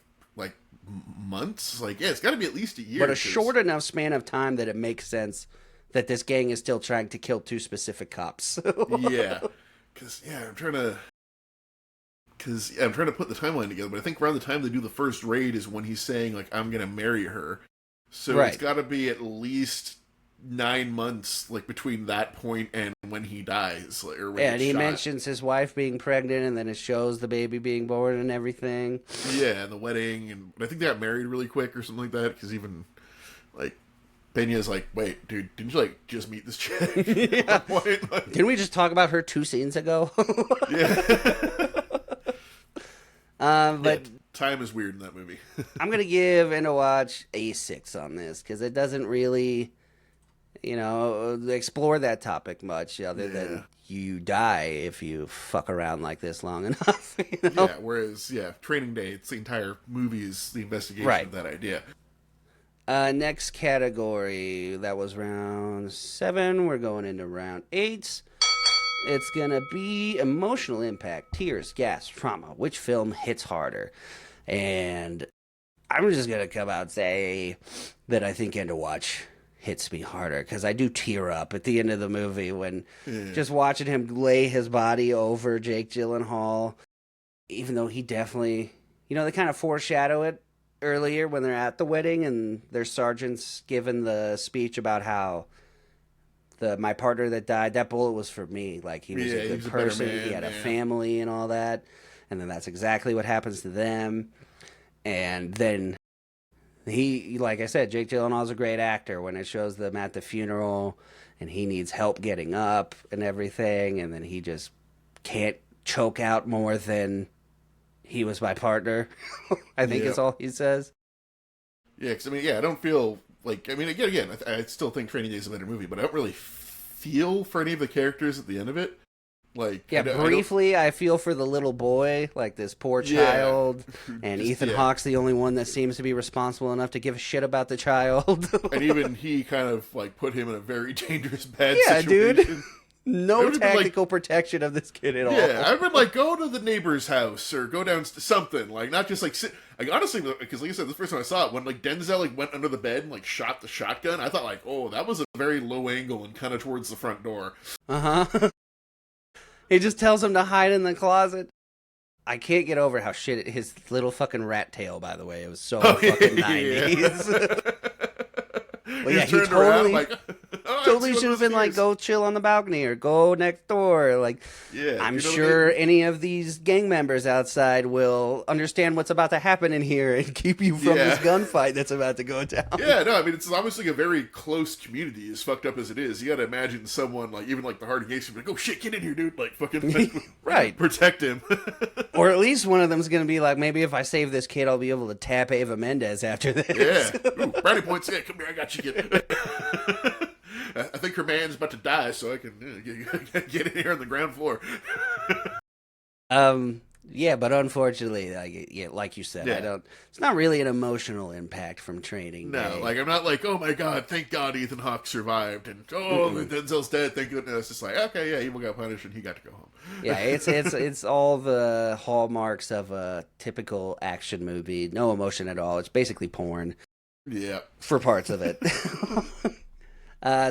months. Like it's got to be at least a year. But a short enough span of time that it makes sense that this gang is still trying to kill 2 specific cops. Yeah, because I'm trying to put the timeline together, but I think around the time they do the first raid is when he's saying, like, I'm going to marry her. So It's got to be at least 9 months, like, between that point and when he dies. Like, or when and he mentions his wife being pregnant, and then it shows the baby being born and everything. Yeah, and the wedding, and I think they got married really quick or something like that, because even, like, Pena's like, wait, dude, didn't you, like, just meet this chick? Yeah. Didn't we just talk about her 2 scenes ago? Yeah. But time is weird in that movie. I'm gonna give End of Watch a 6 on this because it doesn't really, explore that topic much, other than you die if you fuck around like this long enough. Yeah. Whereas, Training Day, it's the entire movie is the investigation of that idea. Next category, that was round 7. We're going into round 8. It's going to be emotional impact, tears, gas, trauma. Which film hits harder? And I'm just going to come out and say that I think End of Watch hits me harder because I do tear up at the end of the movie when just watching him lay his body over Jake Gyllenhaal, even though he definitely, they kind of foreshadow it earlier when they're at the wedding and their sergeant's giving the speech about how my partner that died, that bullet was for me. Like, he was a good person. He had a family and all that. And then that's exactly what happens to them. And then he, like I said, Jake Gyllenhaal's a great actor when it shows them at the funeral and he needs help getting up and everything. And then he just can't choke out more than he was my partner, I think is all he says. Yeah, because, I don't feel... Like, again, I still think Training Day is a better movie, but I don't really feel for any of the characters at the end of it. Like, briefly, I feel for the little boy, like this poor child, and Ethan Hawke's the only one that seems to be responsible enough to give a shit about the child. And even he kind of, like, put him in a very dangerous, bad situation. Dude. No tactical protection of this kid at all. Yeah, I would, like, go to the neighbor's house or go down to something. Like, not just, like, sit... Like, honestly, because like I said, the first time I saw it, when, like, Denzel, like, went under the bed and, like, shot the shotgun, I thought, like, oh, that was a very low angle and kind of towards the front door. Uh-huh. He just tells him to hide in the closet. I can't get over how his little fucking rat tail, by the way. It was so fucking 90s. Well, he turned around, like... Oh, Totally should have been like, go chill on the balcony or go next door. Like, yeah, I'm sure any of these gang members outside will understand what's about to happen in here and keep you from this gunfight that's about to go down. Yeah, no, I mean, it's obviously a very close community, as fucked up as it is. You gotta imagine someone, like, even like the Harding Gates, like, oh shit, get in here, dude. Like, fucking right. Protect him. Or at least one of them's gonna be like, maybe if I save this kid, I'll be able to tap Ava Mendes after this. Yeah. Ooh, brownie points. Yeah, come here, I got you, kid. I think her man's about to die, so I can get in here on the ground floor. Yeah, but unfortunately, like you said, I don't. It's not really an emotional impact from Training Day. No, like I'm not like, oh my god, thank God Ethan Hawke survived, and Denzel's dead, thank goodness. It's just like, okay, yeah, evil got punished and he got to go home. Yeah, it's all the hallmarks of a typical action movie. No emotion at all. It's basically porn. Yeah, for parts of it.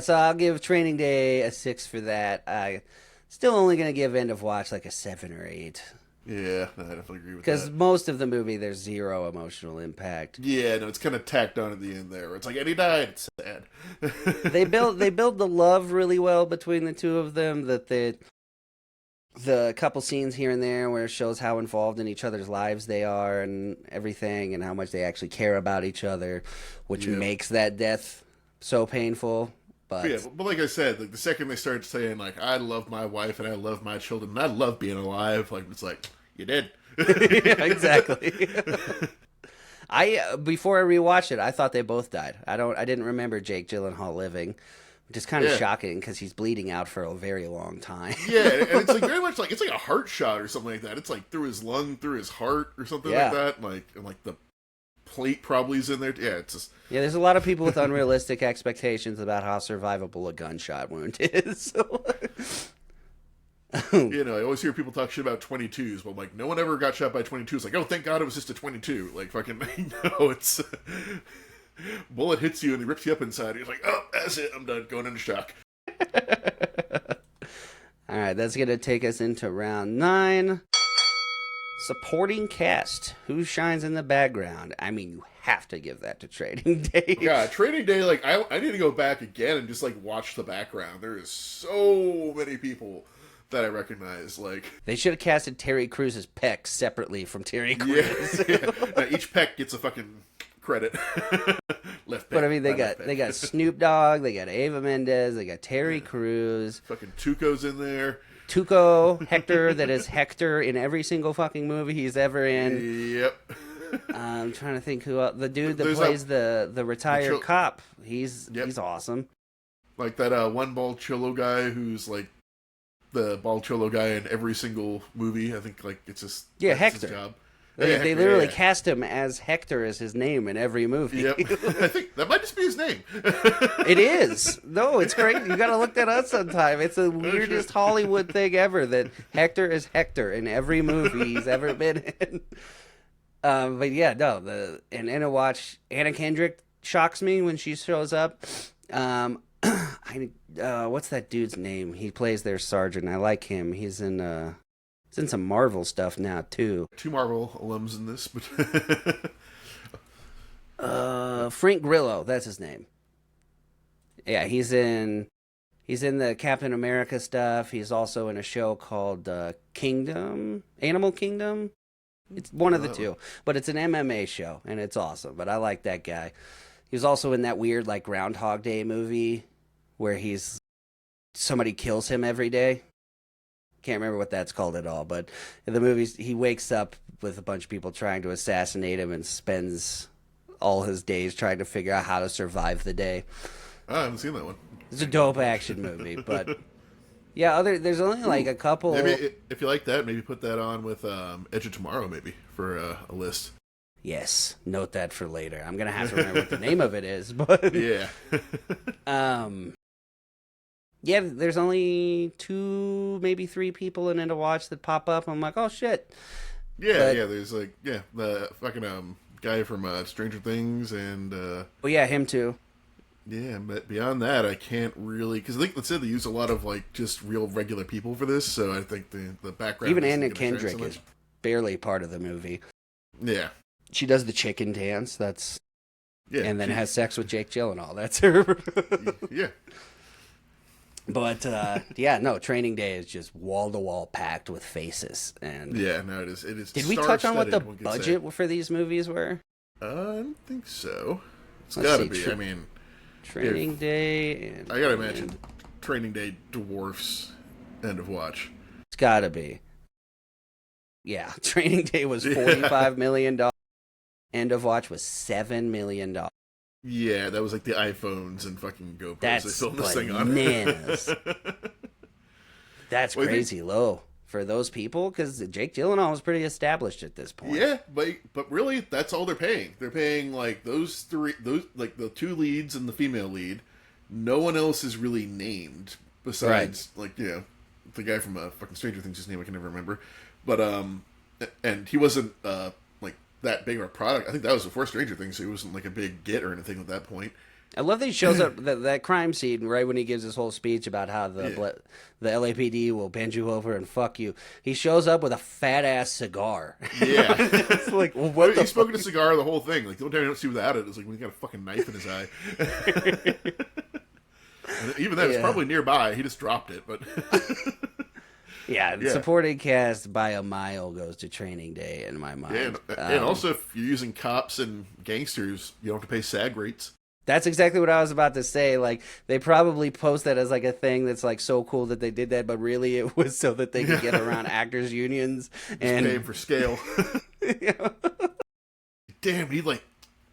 So I'll give Training Day a 6 for that. I still only gonna give End of Watch like a 7 or 8. Yeah, I definitely agree with that. Because most of the movie, there's zero emotional impact. Yeah, no, it's kind of tacked on at the end there. Where it's like, and he died. It's sad. They build the love really well between the two of them. That the couple scenes here and there where it shows how involved in each other's lives they are and everything, and how much they actually care about each other, which makes that death so painful. But yeah, but like I said, like the second they start saying like, I love my wife and I love my children and I love being alive, like it's like, you did. Yeah, exactly. Before I rewatched it, I thought they both died. I didn't remember Jake Gyllenhaal living, which is kind of shocking because he's bleeding out for a very long time. Yeah, and it's like very much like it's like a heart shot or something like that. It's like through his lung, through his heart or something like that. And like the plate probably is in there. Yeah, it's just there's a lot of people with unrealistic expectations about how survivable a gunshot wound is. So. You know, I always hear people talk shit about 22s, but like, no one ever got shot by 22s. Like, oh, thank God it was just a 22. Like, fucking, no, it's bullet hits you and it rips you up inside. You're like, oh, that's it. I'm done. Going into shock. All right, that's gonna take us into round 9. Supporting cast. Who shines in the background? I mean, you have to give that to Training Day. Yeah, Training Day, like, I need to go back again and just, like, watch the background. There is so many people that I recognize. Like, they should have casted Terry Crews's pecs separately from Terry Crews. Yeah. Now, each peck gets a fucking credit. Left peck. But I mean, they got Snoop Dogg, they got Ava Mendes, they got Terry Crews. Fucking Tuco's in there. Tuco, Hector, that is Hector in every single fucking movie he's ever in. Yep. I'm trying to think who else. The dude that plays the retired cop. He's awesome. Like that one bald cholo guy who's like the bald cholo guy in every single movie. I think like it's just Hector. His job. They literally cast him as Hector as his name in every movie. Yep. I think that might just be his name. It is. No, it's great. You got to look that up sometime. It's the weirdest Hollywood thing ever that Hector is Hector in every movie he's ever been in. But yeah, no. And Anna Watch, Anna Kendrick shocks me when she shows up. What's that dude's name? He plays their sergeant. I like him. He's in some Marvel stuff now too. 2 Marvel alums in this, but Frank Grillo, that's his name. Yeah, he's in the Captain America stuff. He's also in a show called Animal Kingdom. It's one of the two, but it's an MMA show and it's awesome. But I like that guy. He was also in that weird like Groundhog Day movie where somebody kills him every day. Can't remember what that's called at all, but in the movies he wakes up with a bunch of people trying to assassinate him and spends all his days trying to figure out how to survive the day. I haven't seen that one. It's a dope action movie, but yeah, there's only like a couple. Maybe if you like that, maybe put that on with Edge of Tomorrow, maybe for a list. Yes, note that for later. I'm gonna have to remember what the name of it is, but yeah. Yeah, there's only 2, maybe 3 people in End of Watch that pop up. I'm like, oh shit. Yeah, there's like the fucking guy from Stranger Things and him too. Yeah, but beyond that, I can't really, because I think let's say they use a lot of like just real regular people for this, so I think the background. Even Anna Kendrick is barely part of the movie. Yeah, she does the chicken dance. And then has sex with Jake Gyllenhaal. That's her. Yeah. But yeah, no, Training Day is just wall to wall packed with faces. And Yeah, no, it is. It is. did we touch on what the Star-studded, one could say. budget for these movies were? I don't think so. It's Let's got to see, be. I mean, Training Day. And, I gotta imagine Training Day dwarfs End of Watch. it's got to be. Yeah, Training Day was Yeah. $45 million. End of Watch was $7 million. Yeah, that was like the iPhones and fucking GoPros they That's filmed this thing on. bananas. That's Well, I think- crazy low for those people because Jake Gyllenhaal was pretty established at this point. Yeah, but really, that's all they're paying. They're paying like those like the two leads and the female lead. No one else is really named besides like the guy from fucking Stranger Things. His name I can never remember, but and he wasn't like that big of a product. I think that was before Stranger Things, so he wasn't like a big get or anything at that point. I love that he shows up that crime scene right when he gives his whole speech about how the LAPD will bend you over and fuck you. He shows up with a fat ass cigar. Yeah, It's like, well, what the he's smoking a cigar the whole thing. Like the only time you don't see without it is like when he got a fucking knife in his eye. And even then, it's Yeah. probably nearby. He just dropped it, but Yeah, the supporting cast by a mile goes to Training Day in my mind. and also if you're using cops and gangsters, you don't have to pay SAG rates. That's exactly what I was about to say. Like, they probably post that as like a thing that's like so cool that they did that, but really it was so that they could get around actors' unions and Paying for scale. Damn, we need like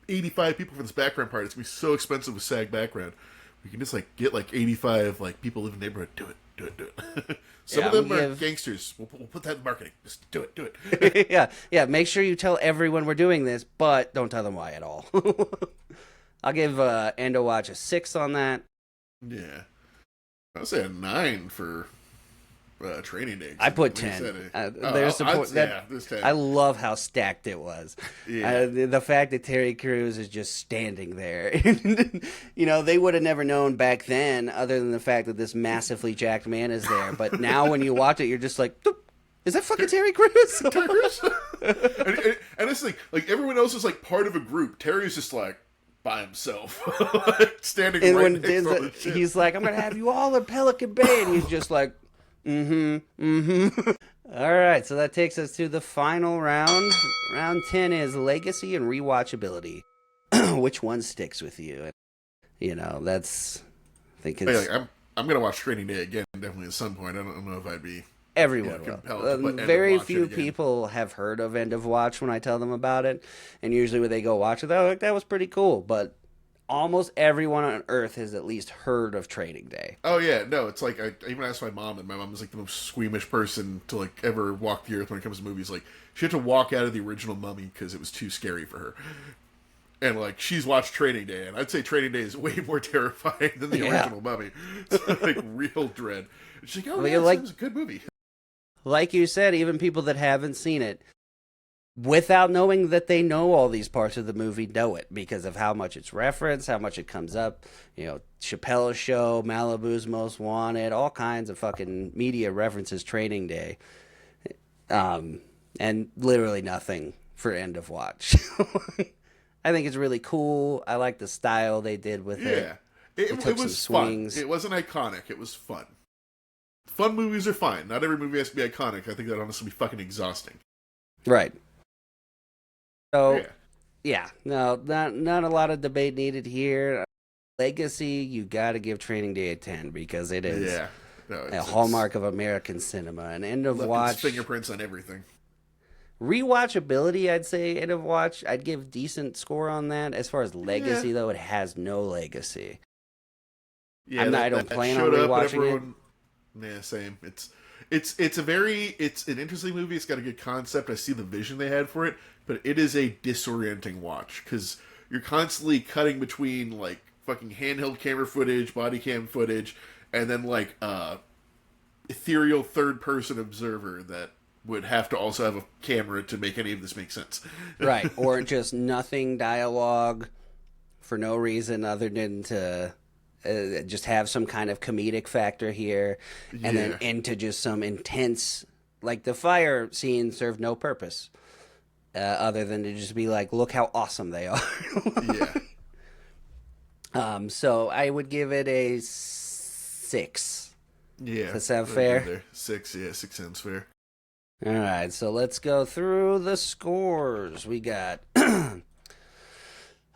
85 people for this background part. It's gonna be so expensive with SAG background. We can just like get like 85 like people live in the neighborhood. Do it. Some of them are gangsters. We'll put that in marketing. Just do it. yeah. Make sure you tell everyone we're doing this, but don't tell them why at all. I'll give Endo Watch a 6 on that. Yeah, I'll say a 9 for Training Day. I put Like 10. there's support. There's 10. I love how stacked it was. Yeah. The fact that Terry Crews is just standing there. They would have never known back then, other than the fact that this massively jacked man is there. But now when you watch it, you're just like, is that fucking Terry Crews? Terry Crews? and it's like everyone else is like part of a group. Terry's just like by himself, standing And right when next to all this shit. he's like, I'm going to have you all in Pelican Bay. And he's just like, All right, so that takes us to the final round. Round 10 is legacy and rewatchability. Which one sticks with you? That's... I think it's... I'm going to watch Training Day again, definitely at some point. I don't know if I'd be... Everyone compelled will. to put End of Very Watch few it again. people have heard of End of Watch when I tell them about it. And usually when they go watch it, they're like, that was pretty cool. But almost everyone on Earth has at least heard of Training Day. Oh, yeah. No, it's like, I even asked my mom, and my mom is like the most squeamish person to like ever walk the earth when it comes to movies. Like, she had to walk out of the original Mummy because it was too scary for her. And like, she's watched Training Day, and I'd say Training Day is way more terrifying than the original Mummy. It's like real dread. And she's like, oh, yeah, it was a good movie. Like you said, even people that haven't seen it, without knowing that they know all these parts of the movie, know it because of how much it's referenced, how much it comes up. Chappelle's Show, Malibu's Most Wanted, all kinds of fucking media references Training Day. And literally nothing for End of Watch. I think it's really cool. I like the style they did with it. Yeah. It was fun. swings. It wasn't iconic. It was fun. Fun movies are fine. Not every movie has to be iconic. I think that honestly be fucking exhausting. Right. So, no, not a lot of debate needed here. Legacy, you got to give Training Day a 10 because it is a hallmark of American cinema. And End of Watch, fingerprints on everything. Rewatchability, I'd say End of Watch, I'd give decent score on that. As far as legacy, though, it has no legacy. Yeah, I don't plan on rewatching it. Yeah, same. It's an interesting movie. It's got a good concept. I see the vision they had for it, but it is a disorienting watch because you're constantly cutting between like fucking handheld camera footage, body cam footage, and then like ethereal third person observer that would have to also have a camera to make any of this make sense. Right, or just nothing dialogue for no reason other than to just have some kind of comedic factor here, and then into just some intense, like the fire scene served no purpose other than to just be like, look how awesome they are. So I would give it a 6. Yeah. Does that sound I'd fair? go there. 6, yeah, 6 sounds fair. All right, so let's go through the scores. We got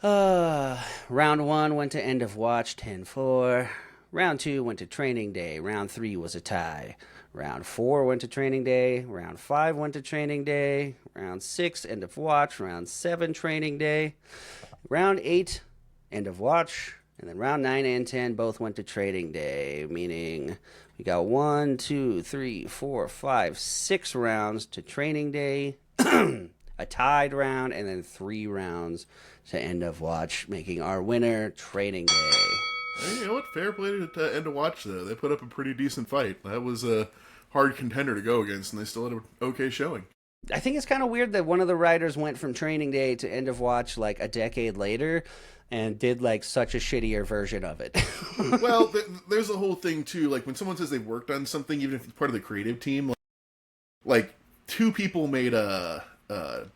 round 1 went to End of Watch 10-4. Round 2 went to Training Day. Round 3 was a tie. Round 4 went to Training Day. Round 5 went to Training Day. Round 6, End of Watch. Round 7, Training Day. Round 8, End of Watch. And then round 9 and 10 both went to Training Day, meaning we got 1, 2, 3, 4, 5, 6 rounds to Training Day, a tied round, and then 3 rounds to End of Watch, making our winner Training Day. Hey, you know what? Fair play to End of Watch, though. They put up a pretty decent fight. That was a hard contender to go against, and they still had an okay showing. I think it's kind of weird that one of the writers went from Training Day to End of Watch like a decade later and did like such a shittier version of it. Well, there's a whole thing, too. Like, when someone says they worked on something, even if it's part of the creative team, like 2 people made Dawn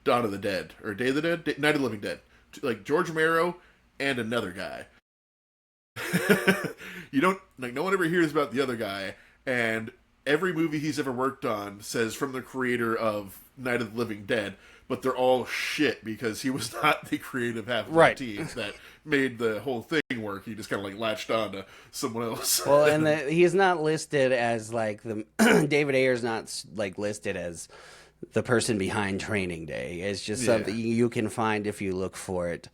of the Dead, or Day of the Dead? Night of the Living Dead. Like, George Romero and another guy. You don't, like, no one ever hears about the other guy, and every movie he's ever worked on says from the creator of Night of the Living Dead, but they're all shit because he was not the creative half of the team that made the whole thing work. He just kind of like latched on to someone else. Well, and he's not listed as like the David Ayer's not like listed as the person behind Training Day. It's just something you can find if you look for it.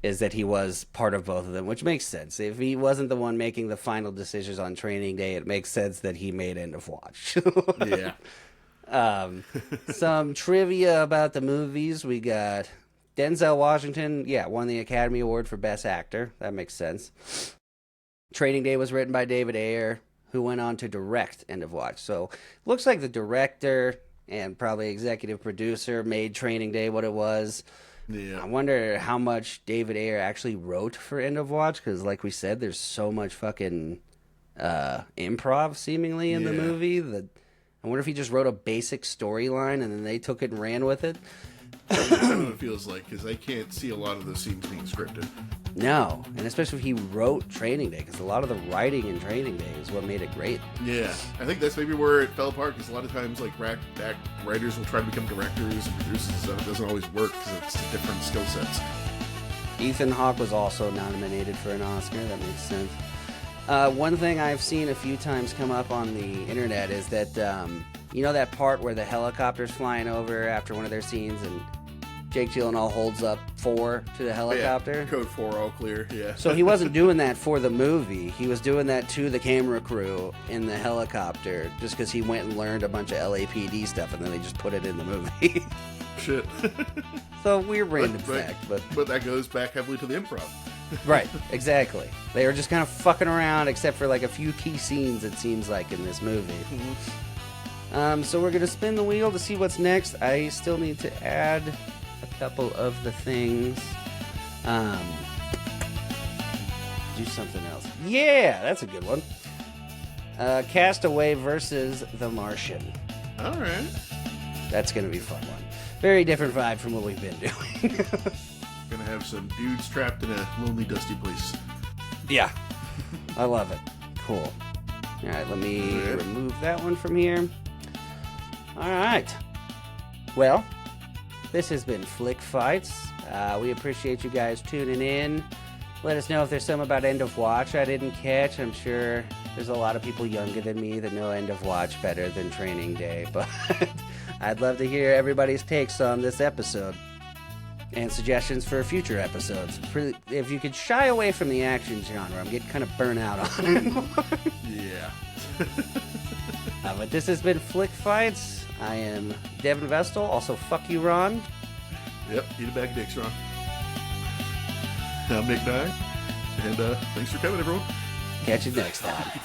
Is that he was part of both of them, which makes sense. If he wasn't the one making the final decisions on Training Day, it makes sense that he made End of Watch. Yeah. Some trivia about the movies. We got Denzel Washington, won the Academy Award for Best Actor. That makes sense. Training Day was written by David Ayer, who went on to direct End of Watch. So looks like the director and probably executive producer made Training Day what it was. Yeah. I wonder how much David Ayer actually wrote for End of Watch, because like we said, there's so much fucking improv seemingly in the movie that I wonder if he just wrote a basic storyline and then they took it and ran with it. That's kind of what it feels like, because I can't see a lot of those scenes being scripted. No, and especially if he wrote Training Day, because a lot of the writing in Training Day is what made it great. Yeah, I think that's maybe where it fell apart, because a lot of times, like, writers will try to become directors and producers and stuff. It doesn't always work, because it's different skill sets. Ethan Hawke was also nominated for an Oscar. That makes sense. One thing I've seen a few times come up on the internet is that, you know that part where the helicopter's flying over after one of their scenes and Jake Gyllenhaal holds up 4 to the helicopter? Yeah, code 4, all clear, yeah. So he wasn't doing that for the movie. He was doing that to the camera crew in the helicopter just because he went and learned a bunch of LAPD stuff and then they just put it in the movie. Shit. So weird random fact, but that goes back heavily to the improv. Right, exactly. They were just kind of fucking around except for like a few key scenes, it seems like, in this movie. So we're going to spin the wheel to see what's next. I still need to add a couple of the things. Do something else. Yeah, that's a good one. Castaway versus The Martian. All right. That's going to be a fun one. Very different vibe from what we've been doing. Gonna have some dudes trapped in a lonely, dusty place. Yeah. I love it. Cool. All right, let me remove that one from here. All right. Well, this has been Flick Fights. We appreciate you guys tuning in. Let us know if there's some about End of Watch I didn't catch. I'm sure there's a lot of people younger than me that know End of Watch better than Training Day, but I'd love to hear everybody's takes on this episode and suggestions for future episodes. If you could shy away from the action genre, I'm getting kind of burnt out on it. Yeah. But this has been Flick Fights. I am Devin Vestal. Also, fuck you, Ron. Yep, eat a bag of dicks, Ron. I'm Nick Nye, and thanks for coming, everyone. Catch you next time.